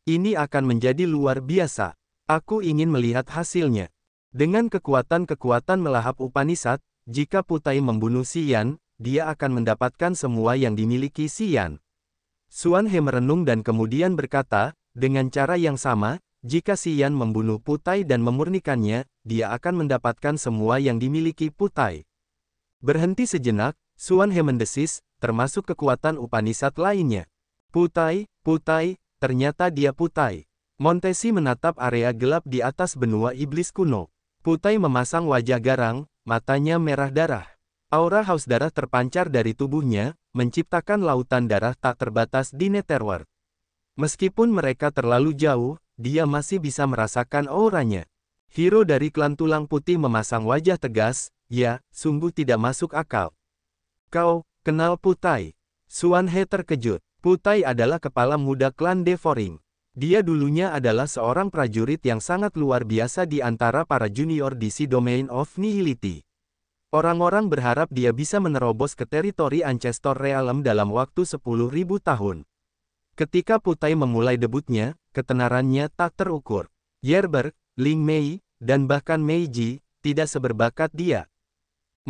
Ini akan menjadi luar biasa. Aku ingin melihat hasilnya. Dengan kekuatan-kekuatan melahap Upanishad, jika Putai membunuh Xian, dia akan mendapatkan semua yang dimiliki Xian. Xuan He merenung dan kemudian berkata, dengan cara yang sama, jika Xian membunuh Putai dan memurnikannya, dia akan mendapatkan semua yang dimiliki Putai. Berhenti sejenak, Xuan He mendesis, termasuk kekuatan Upanishad lainnya. Putai, Putai, ternyata dia Putai. Montesi menatap area gelap di atas benua iblis kuno. Putai memasang wajah garang, matanya merah darah. Aura haus darah terpancar dari tubuhnya, menciptakan lautan darah tak terbatas di Netherworld. Meskipun mereka terlalu jauh, dia masih bisa merasakan auranya. Hero dari klan tulang putih memasang wajah tegas, ya, sungguh tidak masuk akal. Kau kenal Putai? Xuan He terkejut. Putai adalah kepala muda klan Devoring. Dia dulunya adalah seorang prajurit yang sangat luar biasa di antara para junior di Sea Domain of Nihility. Orang-orang berharap dia bisa menerobos ke teritori Ancestor Realm dalam waktu 10.000 tahun. Ketika Putai memulai debutnya, ketenarannya tak terukur. Yerberg, Ling Mei, dan bahkan Meiji, tidak seberbakat dia.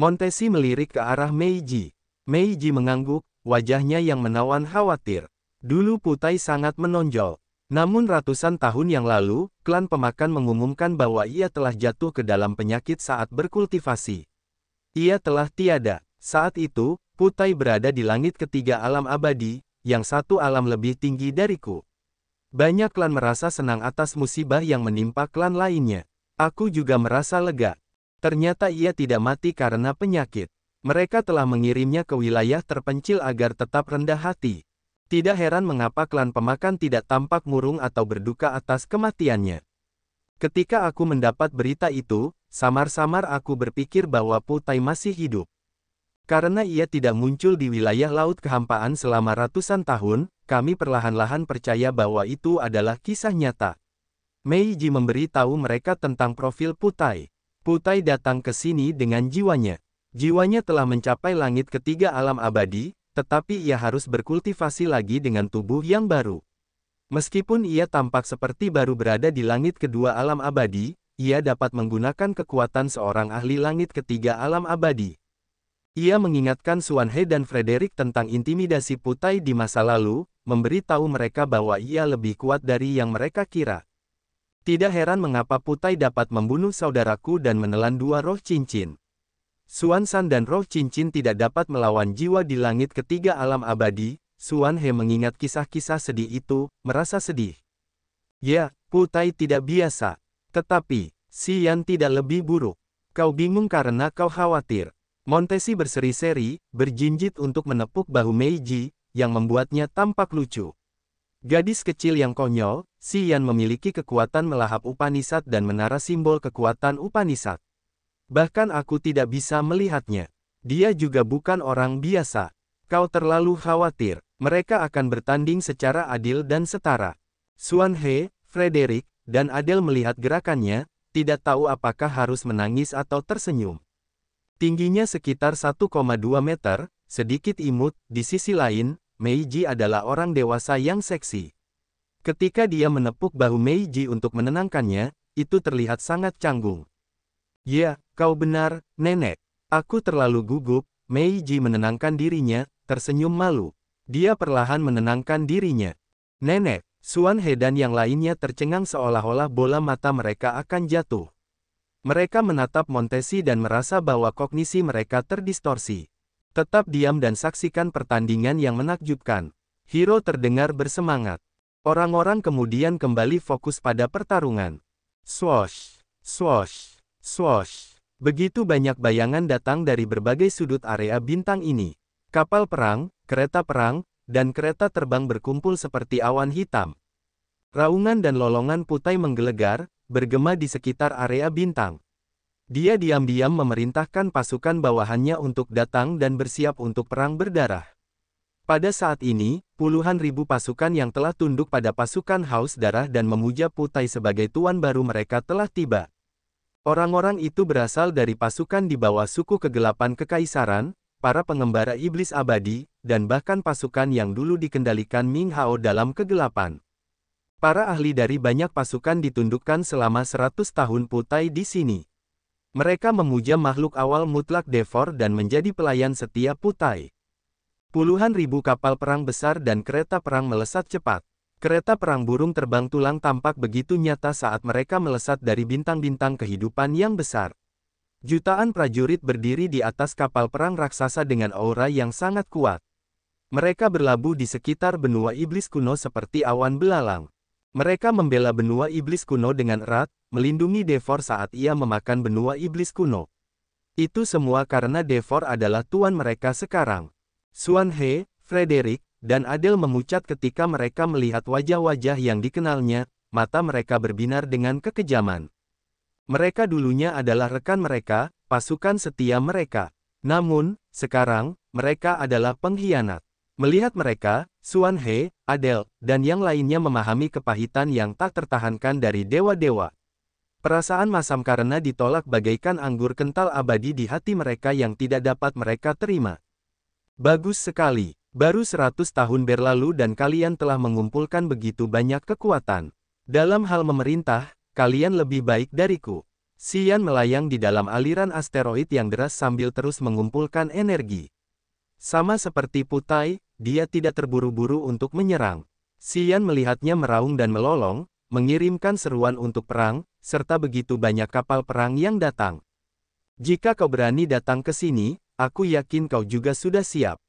Montesi melirik ke arah Meiji. Meiji mengangguk, wajahnya yang menawan khawatir. Dulu Putai sangat menonjol. Namun ratusan tahun yang lalu, klan pemakan mengumumkan bahwa ia telah jatuh ke dalam penyakit saat berkultivasi. Ia telah tiada. Saat itu, Putai berada di langit ketiga alam abadi, yang satu alam lebih tinggi dariku. Banyak klan merasa senang atas musibah yang menimpa klan lainnya. Aku juga merasa lega. Ternyata ia tidak mati karena penyakit. Mereka telah mengirimnya ke wilayah terpencil agar tetap rendah hati. Tidak heran mengapa klan pemakan tidak tampak murung atau berduka atas kematiannya. Ketika aku mendapat berita itu, samar-samar aku berpikir bahwa Putai masih hidup. Karena ia tidak muncul di wilayah laut kehampaan selama ratusan tahun, kami perlahan-lahan percaya bahwa itu adalah kisah nyata. Meiji memberi tahu mereka tentang profil Putai. Putai datang ke sini dengan jiwanya. Jiwanya telah mencapai langit ketiga alam abadi, tetapi ia harus berkultivasi lagi dengan tubuh yang baru. Meskipun ia tampak seperti baru berada di langit kedua alam abadi, ia dapat menggunakan kekuatan seorang ahli langit ketiga alam abadi. Ia mengingatkan Xuan He dan Frederick tentang intimidasi Putai di masa lalu, memberi tahu mereka bahwa ia lebih kuat dari yang mereka kira. Tidak heran mengapa Putai dapat membunuh saudaraku dan menelan dua roh cincin. Xuan San dan roh cincin tidak dapat melawan jiwa di langit ketiga alam abadi. Xuan He mengingat kisah-kisah sedih itu, merasa sedih. Ya, Putai tidak biasa. Tetapi, Xian tidak lebih buruk. Kau bingung karena kau khawatir. Montesi berseri-seri, berjinjit untuk menepuk bahu Meiji, yang membuatnya tampak lucu. Gadis kecil yang konyol, Xian memiliki kekuatan melahap Upanishad dan menara simbol kekuatan Upanishad. Bahkan aku tidak bisa melihatnya. Dia juga bukan orang biasa. Kau terlalu khawatir. Mereka akan bertanding secara adil dan setara. Xuan He, Frederick, dan Adele melihat gerakannya, tidak tahu apakah harus menangis atau tersenyum. Tingginya sekitar 1,2 meter, sedikit imut, di sisi lain, Meiji adalah orang dewasa yang seksi. Ketika dia menepuk bahu Meiji untuk menenangkannya, itu terlihat sangat canggung. Ya, kau benar, nenek. Aku terlalu gugup. Meiji menenangkan dirinya, tersenyum malu. Dia perlahan menenangkan dirinya. Nenek, Xuan He dan yang lainnya tercengang seolah-olah bola mata mereka akan jatuh. Mereka menatap Montesi dan merasa bahwa kognisi mereka terdistorsi. Tetap diam dan saksikan pertandingan yang menakjubkan. Hero terdengar bersemangat. Orang-orang kemudian kembali fokus pada pertarungan. Swosh, swosh, swosh. Begitu banyak bayangan datang dari berbagai sudut area bintang ini. Kapal perang, kereta perang, dan kereta terbang berkumpul seperti awan hitam. Raungan dan lolongan Putai menggelegar, bergema di sekitar area bintang. Dia diam-diam memerintahkan pasukan bawahannya untuk datang dan bersiap untuk perang berdarah. Pada saat ini, puluhan ribu pasukan yang telah tunduk pada pasukan Haus Darah dan memuja Putai sebagai tuan baru mereka telah tiba. Orang-orang itu berasal dari pasukan di bawah suku kegelapan kekaisaran, para pengembara iblis abadi, dan bahkan pasukan yang dulu dikendalikan Ming Hao dalam kegelapan. Para ahli dari banyak pasukan ditundukkan selama 100 tahun Putai di sini. Mereka memuja makhluk awal mutlak Devor dan menjadi pelayan setia Putai. Puluhan ribu kapal perang besar dan kereta perang melesat cepat. Kereta perang burung terbang tulang tampak begitu nyata saat mereka melesat dari bintang-bintang kehidupan yang besar. Jutaan prajurit berdiri di atas kapal perang raksasa dengan aura yang sangat kuat. Mereka berlabuh di sekitar benua iblis kuno seperti awan belalang. Mereka membela benua iblis kuno dengan erat, melindungi Devor saat ia memakan benua iblis kuno. Itu semua karena Devor adalah tuan mereka sekarang. Xuan He, Frederick, dan Adele memucat ketika mereka melihat wajah-wajah yang dikenalnya, mata mereka berbinar dengan kekejaman. Mereka dulunya adalah rekan mereka, pasukan setia mereka. Namun, sekarang, mereka adalah pengkhianat. Melihat mereka, Xuan He, Adele, dan yang lainnya memahami kepahitan yang tak tertahankan dari dewa-dewa. Perasaan masam karena ditolak bagaikan anggur kental abadi di hati mereka yang tidak dapat mereka terima. Bagus sekali, baru 100 tahun berlalu dan kalian telah mengumpulkan begitu banyak kekuatan. Dalam hal memerintah, kalian lebih baik dariku. Xian melayang di dalam aliran asteroid yang deras sambil terus mengumpulkan energi. Sama seperti Putai, dia tidak terburu-buru untuk menyerang. Xian melihatnya meraung dan melolong, mengirimkan seruan untuk perang, serta begitu banyak kapal perang yang datang. Jika kau berani datang ke sini, aku yakin kau juga sudah siap.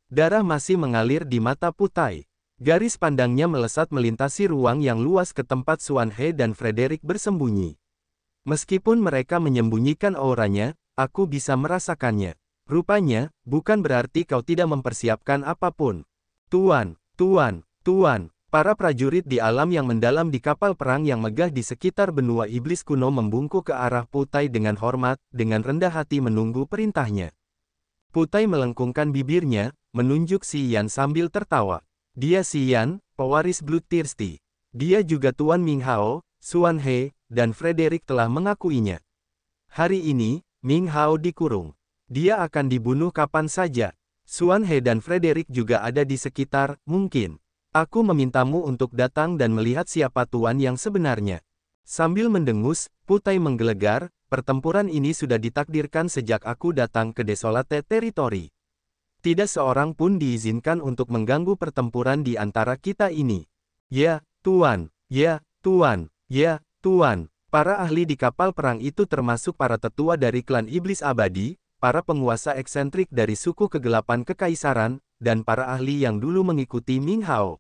Darah masih mengalir di mata Putai. Garis pandangnya melesat melintasi ruang yang luas ke tempat Xuan He dan Frederick bersembunyi. Meskipun mereka menyembunyikan auranya, aku bisa merasakannya. Rupanya, bukan berarti kau tidak mempersiapkan apapun. Tuan, Tuan, Tuan, para prajurit di alam yang mendalam di kapal perang yang megah di sekitar benua iblis kuno membungkuk ke arah Putai dengan hormat, dengan rendah hati menunggu perintahnya. Putai melengkungkan bibirnya, menunjuk Si Yan sambil tertawa. Dia Si Yan, pewaris Bloodthirsty. Dia juga Tuan Ming Hao, Xuan He, dan Frederick telah mengakuinya. Hari ini, Ming Hao dikurung. Dia akan dibunuh kapan saja. Xuan He dan Frederick juga ada di sekitar, mungkin. Aku memintamu untuk datang dan melihat siapa tuan yang sebenarnya. Sambil mendengus, Putai menggelegar, pertempuran ini sudah ditakdirkan sejak aku datang ke Desolate Territory. Tidak seorang pun diizinkan untuk mengganggu pertempuran di antara kita ini. Ya, Tuan, ya, Tuan, ya, Tuan. Para ahli di kapal perang itu termasuk para tetua dari klan Iblis Abadi, para penguasa eksentrik dari suku kegelapan kekaisaran, dan para ahli yang dulu mengikuti Ming Hao.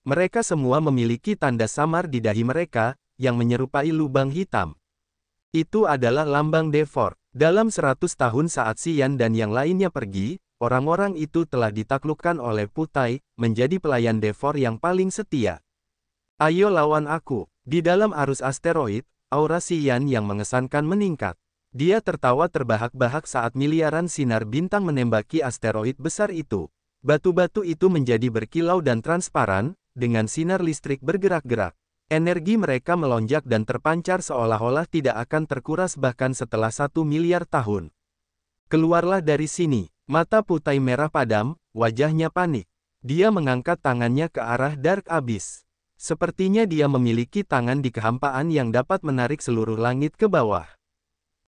Mereka semua memiliki tanda samar di dahi mereka, yang menyerupai lubang hitam. Itu adalah lambang Devor. Dalam 100 tahun saat Si Yan dan yang lainnya pergi, orang-orang itu telah ditaklukkan oleh Putai, menjadi pelayan Devor yang paling setia. Ayo lawan aku. Di dalam arus asteroid, aura Si Yan yang mengesankan meningkat. Dia tertawa terbahak-bahak saat miliaran sinar bintang menembaki asteroid besar itu. Batu-batu itu menjadi berkilau dan transparan, dengan sinar listrik bergerak-gerak. Energi mereka melonjak dan terpancar seolah-olah tidak akan terkuras bahkan setelah 1 miliar tahun. Keluarlah dari sini. Mata Putai merah padam, wajahnya panik. Dia mengangkat tangannya ke arah Dark Abyss. Sepertinya dia memiliki tangan di kehampaan yang dapat menarik seluruh langit ke bawah.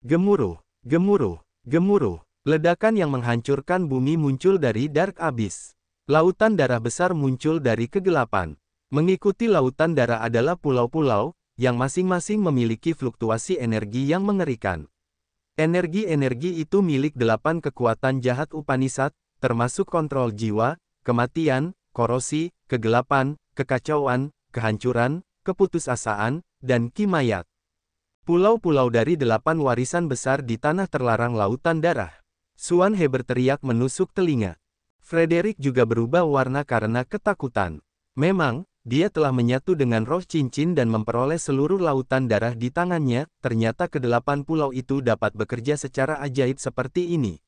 Gemuruh, gemuruh, gemuruh. Ledakan yang menghancurkan bumi muncul dari Dark Abyss. Lautan darah besar muncul dari kegelapan. Mengikuti lautan darah adalah pulau-pulau, yang masing-masing memiliki fluktuasi energi yang mengerikan. Energi-energi itu milik 8 kekuatan jahat Upanishad, termasuk kontrol jiwa, kematian, korosi, kegelapan, kekacauan, kehancuran, keputusasaan, dan kimayat. Pulau-pulau dari 8 warisan besar di tanah terlarang lautan darah. Xuan He berteriak menusuk telinga. Frederick juga berubah warna karena ketakutan. Memang, dia telah menyatu dengan roh cincin dan memperoleh seluruh lautan darah di tangannya, ternyata ke-8 pulau itu dapat bekerja secara ajaib seperti ini.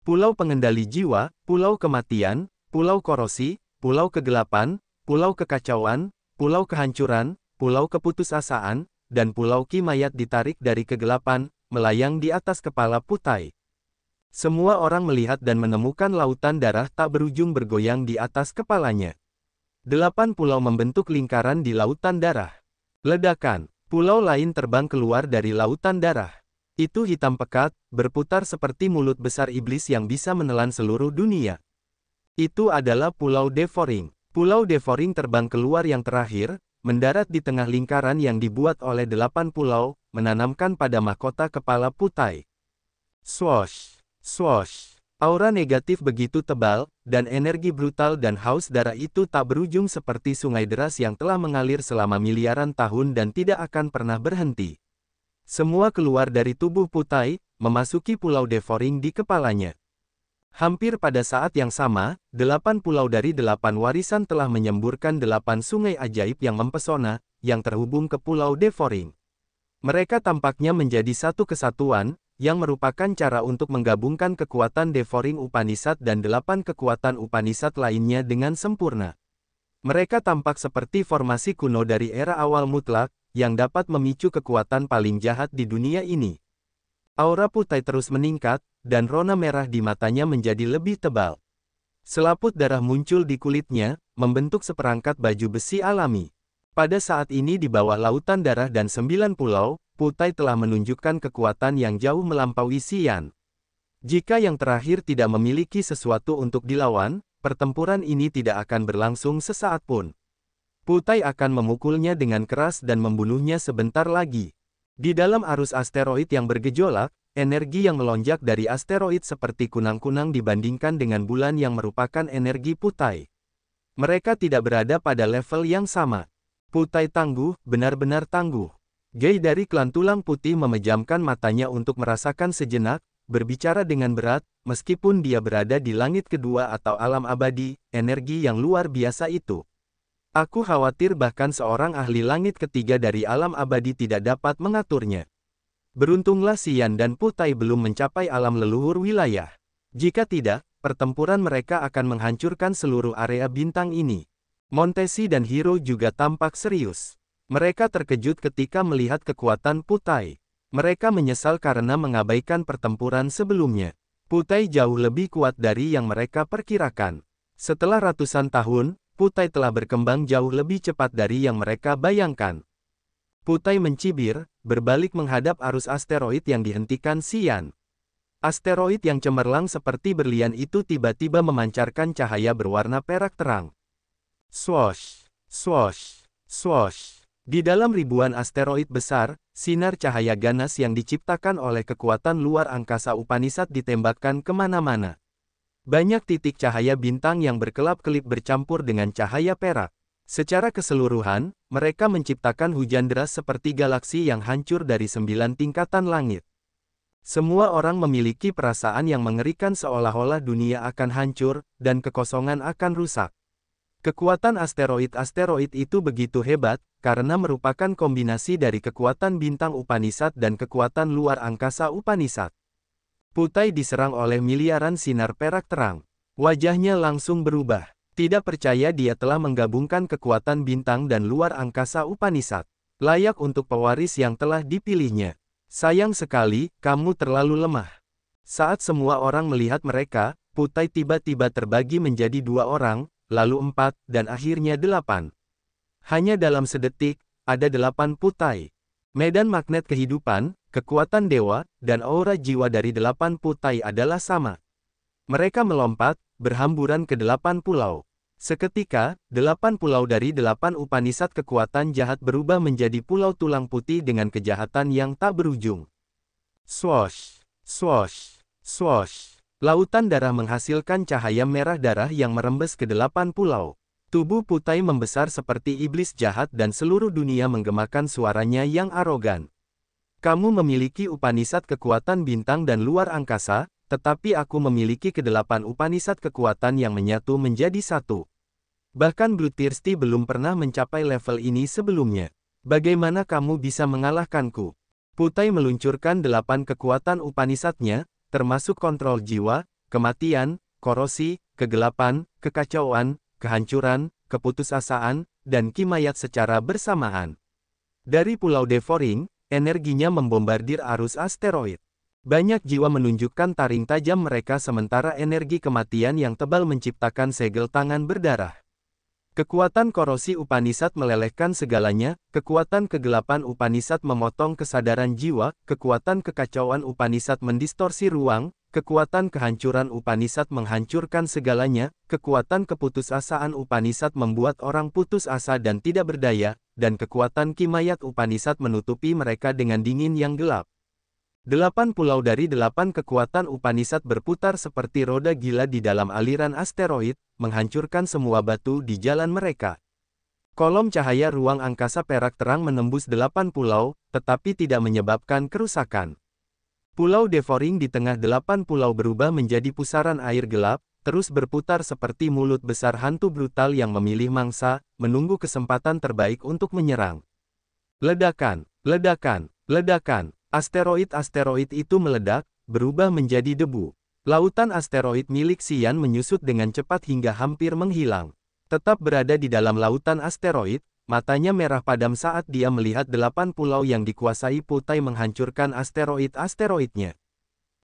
Pulau pengendali jiwa, pulau kematian, pulau korosi, pulau kegelapan, pulau kekacauan, pulau kehancuran, pulau keputusasaan, dan pulau kimayat ditarik dari kegelapan, melayang di atas kepala Putai. Semua orang melihat dan menemukan lautan darah tak berujung bergoyang di atas kepalanya. 8 pulau membentuk lingkaran di lautan darah. Ledakan. Pulau lain terbang keluar dari lautan darah. Itu hitam pekat, berputar seperti mulut besar iblis yang bisa menelan seluruh dunia. Itu adalah Pulau Devoring. Pulau Devoring terbang keluar yang terakhir, mendarat di tengah lingkaran yang dibuat oleh 8 pulau, menanamkan pada mahkota kepala Putai. Swosh, swosh. Aura negatif begitu tebal, dan energi brutal dan haus darah itu tak berujung seperti sungai deras yang telah mengalir selama miliaran tahun dan tidak akan pernah berhenti. Semua keluar dari tubuh Putai, memasuki Pulau Devoring di kepalanya. Hampir pada saat yang sama, 8 pulau dari 8 warisan telah menyemburkan 8 sungai ajaib yang mempesona, yang terhubung ke Pulau Devoring. Mereka tampaknya menjadi satu kesatuan, yang merupakan cara untuk menggabungkan kekuatan Devoring Upanishad dan 8 kekuatan Upanishad lainnya dengan sempurna. Mereka tampak seperti formasi kuno dari era awal mutlak, yang dapat memicu kekuatan paling jahat di dunia ini. Aura Putai terus meningkat, dan rona merah di matanya menjadi lebih tebal. Selaput darah muncul di kulitnya, membentuk seperangkat baju besi alami. Pada saat ini di bawah lautan darah dan 9 pulau, Putai telah menunjukkan kekuatan yang jauh melampaui Si Yan. Jika yang terakhir tidak memiliki sesuatu untuk dilawan, pertempuran ini tidak akan berlangsung sesaat pun. Putai akan memukulnya dengan keras dan membunuhnya sebentar lagi. Di dalam arus asteroid yang bergejolak, energi yang melonjak dari asteroid seperti kunang-kunang dibandingkan dengan bulan yang merupakan energi Putai. Mereka tidak berada pada level yang sama. Putai tangguh, benar-benar tangguh. Gai dari klan tulang putih memejamkan matanya untuk merasakan sejenak, berbicara dengan berat, meskipun dia berada di langit kedua atau alam abadi, energi yang luar biasa itu. Aku khawatir bahkan seorang ahli langit ketiga dari alam abadi tidak dapat mengaturnya. Beruntunglah Xian dan Putai belum mencapai alam leluhur wilayah. Jika tidak, pertempuran mereka akan menghancurkan seluruh area bintang ini. Montesi dan Hiro juga tampak serius. Mereka terkejut ketika melihat kekuatan Putai. Mereka menyesal karena mengabaikan pertempuran sebelumnya. Putai jauh lebih kuat dari yang mereka perkirakan. Setelah ratusan tahun, Putai telah berkembang jauh lebih cepat dari yang mereka bayangkan. Putai mencibir, berbalik menghadap arus asteroid yang dihentikan Xian. Asteroid yang cemerlang seperti berlian itu tiba-tiba memancarkan cahaya berwarna perak terang. Swoosh, swoosh, swoosh. Di dalam ribuan asteroid besar, sinar cahaya ganas yang diciptakan oleh kekuatan luar angkasa Upanishad ditembakkan kemana-mana. Banyak titik cahaya bintang yang berkelap-kelip bercampur dengan cahaya perak. Secara keseluruhan, mereka menciptakan hujan deras seperti galaksi yang hancur dari 9 tingkatan langit. Semua orang memiliki perasaan yang mengerikan seolah-olah dunia akan hancur, dan kekosongan akan rusak. Kekuatan asteroid-asteroid itu begitu hebat, karena merupakan kombinasi dari kekuatan bintang Upanishad dan kekuatan luar angkasa Upanishad. Putai diserang oleh miliaran sinar perak terang. Wajahnya langsung berubah. Tidak percaya dia telah menggabungkan kekuatan bintang dan luar angkasa Upanishad. Layak untuk pewaris yang telah dipilihnya. Sayang sekali, kamu terlalu lemah. Saat semua orang melihat mereka, Putai tiba-tiba terbagi menjadi 2 orang, lalu 4, dan akhirnya 8. Hanya dalam sedetik, ada 8 Putai. Medan magnet kehidupan, kekuatan dewa, dan aura jiwa dari 8 Putai adalah sama. Mereka melompat, berhamburan ke 8 pulau. Seketika, 8 pulau dari 8 Upanishad kekuatan jahat berubah menjadi pulau tulang putih dengan kejahatan yang tak berujung. Swoosh, swoosh, swoosh. Lautan darah menghasilkan cahaya merah darah yang merembes ke 8 pulau. Tubuh Putai membesar seperti iblis jahat dan seluruh dunia menggemakan suaranya yang arogan. Kamu memiliki Upanishad kekuatan bintang dan luar angkasa, tetapi aku memiliki ke-8 Upanishad kekuatan yang menyatu menjadi satu. Bahkan Bloodthirsty belum pernah mencapai level ini sebelumnya. Bagaimana kamu bisa mengalahkanku? Putai meluncurkan 8 kekuatan Upanishad-nya, termasuk kontrol jiwa, kematian, korosi, kegelapan, kekacauan, kehancuran, keputusasaan, dan kimayat secara bersamaan. Dari Pulau Devoring, energinya membombardir arus asteroid. Banyak jiwa menunjukkan taring tajam mereka sementara energi kematian yang tebal menciptakan segel tangan berdarah. Kekuatan korosi Upanishad melelehkan segalanya, kekuatan kegelapan Upanishad memotong kesadaran jiwa, kekuatan kekacauan Upanishad mendistorsi ruang, kekuatan kehancuran Upanishad menghancurkan segalanya, kekuatan keputusasaan Upanishad membuat orang putus asa dan tidak berdaya, dan kekuatan kimayat Upanishad menutupi mereka dengan dingin yang gelap. 8 pulau dari 8 kekuatan Upanishad berputar seperti roda gila di dalam aliran asteroid, menghancurkan semua batu di jalan mereka. Kolom cahaya ruang angkasa perak terang menembus 8 pulau, tetapi tidak menyebabkan kerusakan. Pulau Devoring di tengah 8 pulau berubah menjadi pusaran air gelap, terus berputar seperti mulut besar hantu brutal yang memilih mangsa, menunggu kesempatan terbaik untuk menyerang. Ledakan, ledakan, ledakan. Asteroid-asteroid itu meledak, berubah menjadi debu. Lautan asteroid milik Xian menyusut dengan cepat hingga hampir menghilang. Tetap berada di dalam lautan asteroid, matanya merah padam saat dia melihat 8 pulau yang dikuasai Putai menghancurkan asteroid-asteroidnya.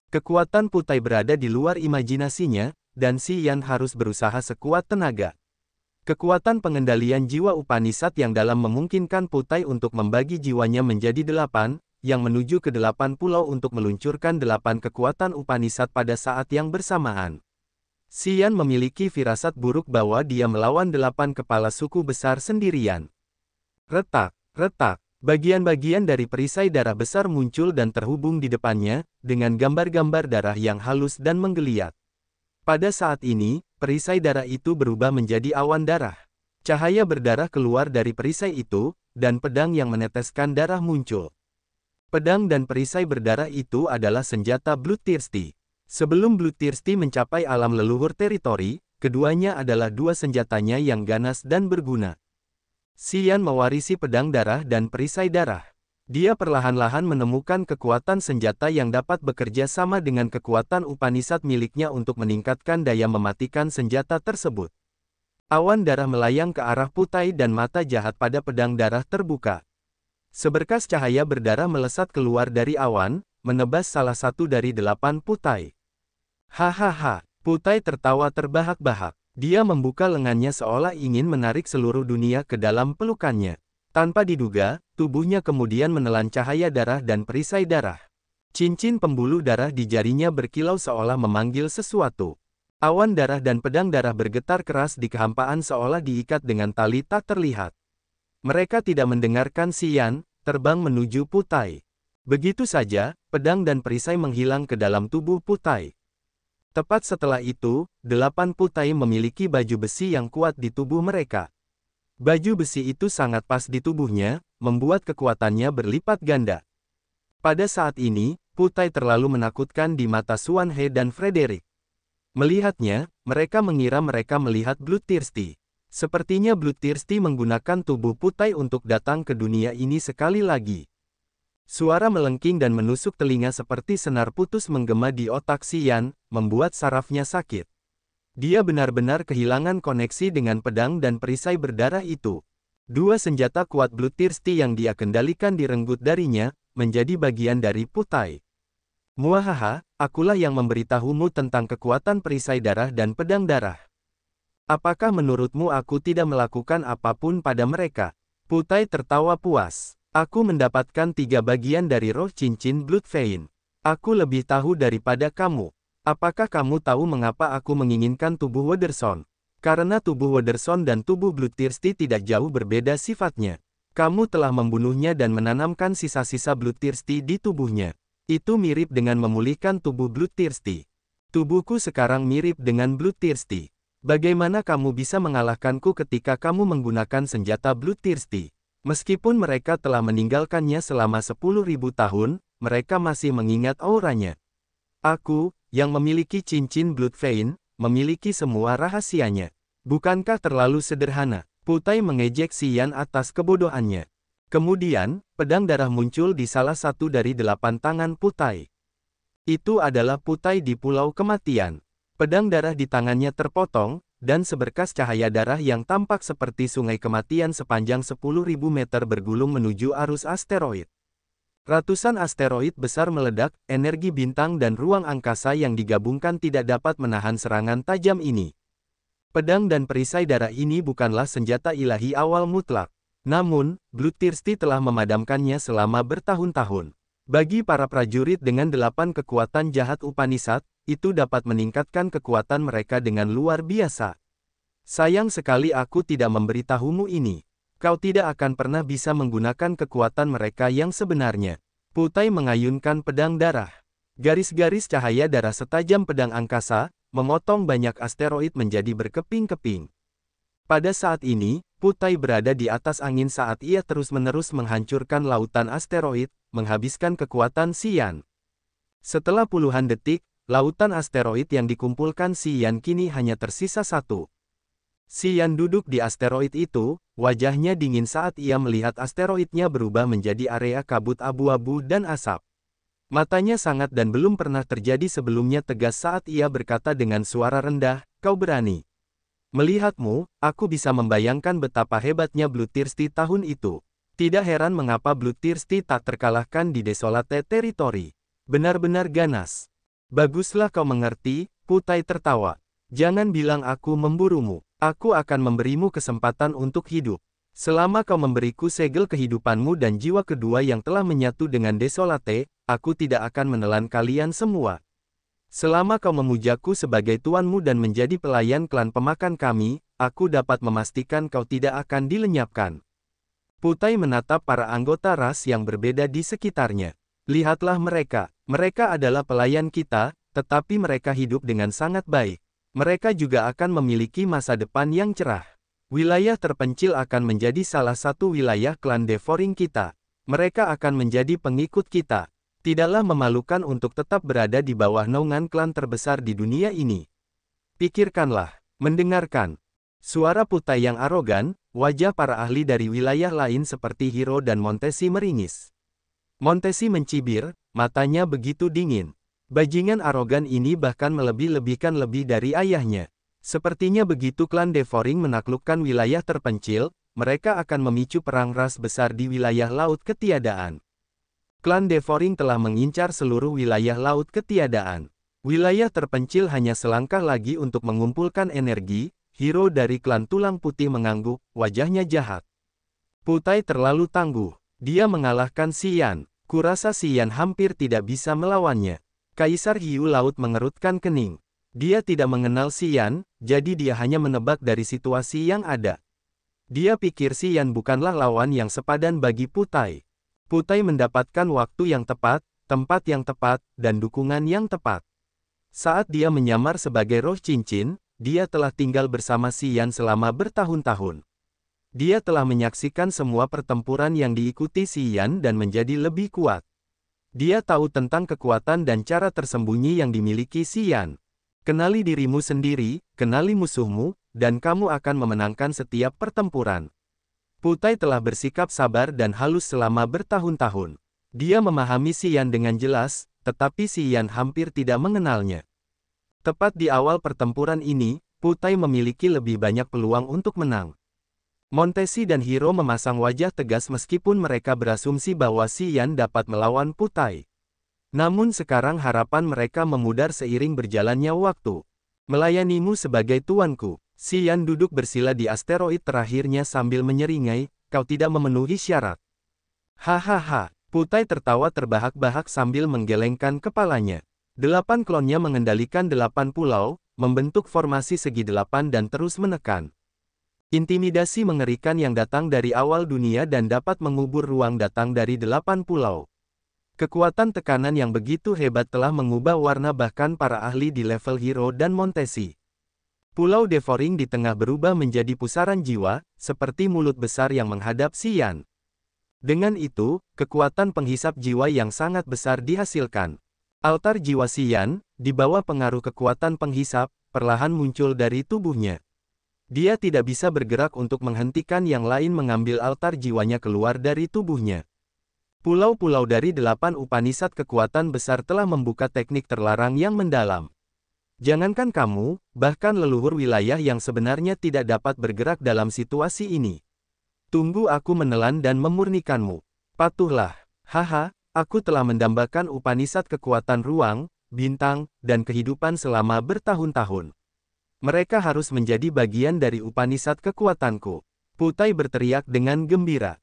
Kekuatan Putai berada di luar imajinasinya, dan Xian harus berusaha sekuat tenaga. Kekuatan pengendalian jiwa Upanishad yang dalam memungkinkan Putai untuk membagi jiwanya menjadi 8, yang menuju ke 8 pulau untuk meluncurkan 8 kekuatan Upanishad pada saat yang bersamaan. Xian memiliki firasat buruk bahwa dia melawan 8 kepala suku besar sendirian. Retak, retak, bagian-bagian dari perisai darah besar muncul dan terhubung di depannya, dengan gambar-gambar darah yang halus dan menggeliat. Pada saat ini, perisai darah itu berubah menjadi awan darah. Cahaya berdarah keluar dari perisai itu, dan pedang yang meneteskan darah muncul. Pedang dan perisai berdarah itu adalah senjata Bloodthirsty. Sebelum Bloodthirsty mencapai alam leluhur teritori, keduanya adalah dua senjatanya yang ganas dan berguna. Xian mewarisi pedang darah dan perisai darah. Dia perlahan-lahan menemukan kekuatan senjata yang dapat bekerja sama dengan kekuatan Upanishad miliknya untuk meningkatkan daya mematikan senjata tersebut. Awan darah melayang ke arah Putai dan mata jahat pada pedang darah terbuka. Seberkas cahaya berdarah melesat keluar dari awan, menebas salah satu dari 8 Putai. Hahaha, Putai tertawa terbahak-bahak. Dia membuka lengannya seolah ingin menarik seluruh dunia ke dalam pelukannya. Tanpa diduga, tubuhnya kemudian menelan cahaya darah dan perisai darah. Cincin pembuluh darah di jarinya berkilau seolah memanggil sesuatu. Awan darah dan pedang darah bergetar keras di kehampaan seolah diikat dengan tali tak terlihat. Mereka tidak mendengarkan Xian, terbang menuju Putai. Begitu saja, pedang dan perisai menghilang ke dalam tubuh Putai. Tepat setelah itu, 8 Putai memiliki baju besi yang kuat di tubuh mereka. Baju besi itu sangat pas di tubuhnya, membuat kekuatannya berlipat ganda. Pada saat ini, Putai terlalu menakutkan di mata Xuan He dan Frederick. Melihatnya, mereka mengira mereka melihat Bloodthirsty. Sepertinya Bloodthirsty menggunakan tubuh Putai untuk datang ke dunia ini sekali lagi. Suara melengking dan menusuk telinga seperti senar putus menggema di otak Xian, membuat sarafnya sakit. Dia benar-benar kehilangan koneksi dengan pedang dan perisai berdarah itu. Dua senjata kuat Bloodthirsty yang dia kendalikan direnggut darinya, menjadi bagian dari Putai. Muahaha, akulah yang memberitahumu tentang kekuatan perisai darah dan pedang darah. Apakah menurutmu aku tidak melakukan apapun pada mereka? Putai tertawa puas. Aku mendapatkan 3 bagian dari roh cincin Blood Vein. Aku lebih tahu daripada kamu. Apakah kamu tahu mengapa aku menginginkan tubuh Wonderson? Karena tubuh Wonderson dan tubuh Bloodthirsty tidak jauh berbeda sifatnya. Kamu telah membunuhnya dan menanamkan sisa-sisa Bloodthirsty di tubuhnya. Itu mirip dengan memulihkan tubuh Bloodthirsty. Tubuhku sekarang mirip dengan Bloodthirsty. Bagaimana kamu bisa mengalahkanku ketika kamu menggunakan senjata Bloodthirsty? Meskipun mereka telah meninggalkannya selama 10.000 tahun, mereka masih mengingat auranya. Aku, yang memiliki cincin Blood Vein, memiliki semua rahasianya. Bukankah terlalu sederhana? Putai mengejek Xian atas kebodohannya. Kemudian, pedang darah muncul di salah satu dari 8 tangan Putai. Itu adalah Putai di Pulau Kematian. Pedang darah di tangannya terpotong, dan seberkas cahaya darah yang tampak seperti sungai kematian sepanjang 10.000 meter bergulung menuju arus asteroid. Ratusan asteroid besar meledak, energi bintang dan ruang angkasa yang digabungkan tidak dapat menahan serangan tajam ini. Pedang dan perisai darah ini bukanlah senjata ilahi awal mutlak. Namun, Bloodthirsty telah memadamkannya selama bertahun-tahun. Bagi para prajurit dengan 8 kekuatan jahat Upanishad, itu dapat meningkatkan kekuatan mereka dengan luar biasa. Sayang sekali aku tidak memberitahumu ini. Kau tidak akan pernah bisa menggunakan kekuatan mereka yang sebenarnya. Putai mengayunkan pedang darah. Garis-garis cahaya darah setajam pedang angkasa, memotong banyak asteroid menjadi berkeping-keping. Pada saat ini, Putai berada di atas angin saat ia terus-menerus menghancurkan lautan asteroid, menghabiskan kekuatan Xian. Setelah puluhan detik, lautan asteroid yang dikumpulkan Xian kini hanya tersisa 1. Xian duduk di asteroid itu, wajahnya dingin saat ia melihat asteroidnya berubah menjadi area kabut abu-abu dan asap. Matanya sangat dan belum pernah terjadi sebelumnya tegas saat ia berkata dengan suara rendah, "Kau berani." Melihatmu, aku bisa membayangkan betapa hebatnya Bloodthirsty tahun itu. Tidak heran mengapa Bloodthirsty tak terkalahkan di Desolate Territory. Benar-benar ganas. Baguslah kau mengerti, Putai tertawa. Jangan bilang aku memburumu. Aku akan memberimu kesempatan untuk hidup. Selama kau memberiku segel kehidupanmu dan jiwa kedua yang telah menyatu dengan Desolate, aku tidak akan menelan kalian semua. Selama kau memujaku sebagai tuanmu dan menjadi pelayan klan pemakan kami, aku dapat memastikan kau tidak akan dilenyapkan. Putai menatap para anggota ras yang berbeda di sekitarnya. Lihatlah mereka. Mereka adalah pelayan kita, tetapi mereka hidup dengan sangat baik. Mereka juga akan memiliki masa depan yang cerah. Wilayah terpencil akan menjadi salah satu wilayah klan Devouring kita. Mereka akan menjadi pengikut kita. Tidaklah memalukan untuk tetap berada di bawah naungan klan terbesar di dunia ini. Pikirkanlah, mendengarkan. Suara Putai yang arogan, wajah para ahli dari wilayah lain seperti Hiro dan Montesi meringis. Montesi mencibir, matanya begitu dingin. Bajingan arogan ini bahkan melebih-lebihkan lebih dari ayahnya. Sepertinya begitu klan Devoring menaklukkan wilayah terpencil, mereka akan memicu perang ras besar di wilayah Laut Ketiadaan. Klan Devoring telah mengincar seluruh wilayah Laut Ketiadaan. Wilayah terpencil hanya selangkah lagi untuk mengumpulkan energi. Hiro dari klan Tulang Putih mengangguk, wajahnya jahat. Putai terlalu tangguh. Dia mengalahkan Xian. Kurasa Xian hampir tidak bisa melawannya. Kaisar Hiu Laut mengerutkan kening. Dia tidak mengenal Xian, jadi dia hanya menebak dari situasi yang ada. Dia pikir Xian bukanlah lawan yang sepadan bagi Putai. Putai mendapatkan waktu yang tepat, tempat yang tepat, dan dukungan yang tepat. Saat dia menyamar sebagai roh cincin, dia telah tinggal bersama Xian selama bertahun-tahun. Dia telah menyaksikan semua pertempuran yang diikuti Xian dan menjadi lebih kuat. Dia tahu tentang kekuatan dan cara tersembunyi yang dimiliki Xian. Kenali dirimu sendiri, kenali musuhmu, dan kamu akan memenangkan setiap pertempuran. Putai telah bersikap sabar dan halus selama bertahun-tahun. Dia memahami Xian dengan jelas, tetapi Xian hampir tidak mengenalnya. Tepat di awal pertempuran ini, Putai memiliki lebih banyak peluang untuk menang. Montesi dan Hiro memasang wajah tegas meskipun mereka berasumsi bahwa Xian dapat melawan Putai. Namun sekarang harapan mereka memudar seiring berjalannya waktu. Melayanimu sebagai tuanku. Xian duduk bersila di asteroid terakhirnya sambil menyeringai, kau tidak memenuhi syarat. Hahaha, Putai tertawa terbahak-bahak sambil menggelengkan kepalanya. 8 klonnya mengendalikan 8 pulau, membentuk formasi segi 8 dan terus menekan. Intimidasi mengerikan yang datang dari awal dunia dan dapat mengubur ruang datang dari 8 pulau. Kekuatan tekanan yang begitu hebat telah mengubah warna bahkan para ahli di level Hiro dan Montesi. Pulau Devoring di tengah berubah menjadi pusaran jiwa, seperti mulut besar yang menghadap Xian. Dengan itu, kekuatan penghisap jiwa yang sangat besar dihasilkan. Altar jiwa Xian, di bawah pengaruh kekuatan penghisap, perlahan muncul dari tubuhnya. Dia tidak bisa bergerak untuk menghentikan yang lain mengambil altar jiwanya keluar dari tubuhnya. Pulau-pulau dari 8 Upanisad kekuatan besar telah membuka teknik terlarang yang mendalam. Jangankan kamu, bahkan leluhur wilayah yang sebenarnya tidak dapat bergerak dalam situasi ini. Tunggu aku menelan dan memurnikanmu. Patuhlah. Haha, aku telah mendambakan Upanisad kekuatan ruang, bintang, dan kehidupan selama bertahun-tahun. Mereka harus menjadi bagian dari Upanisad kekuatanku. Putai berteriak dengan gembira.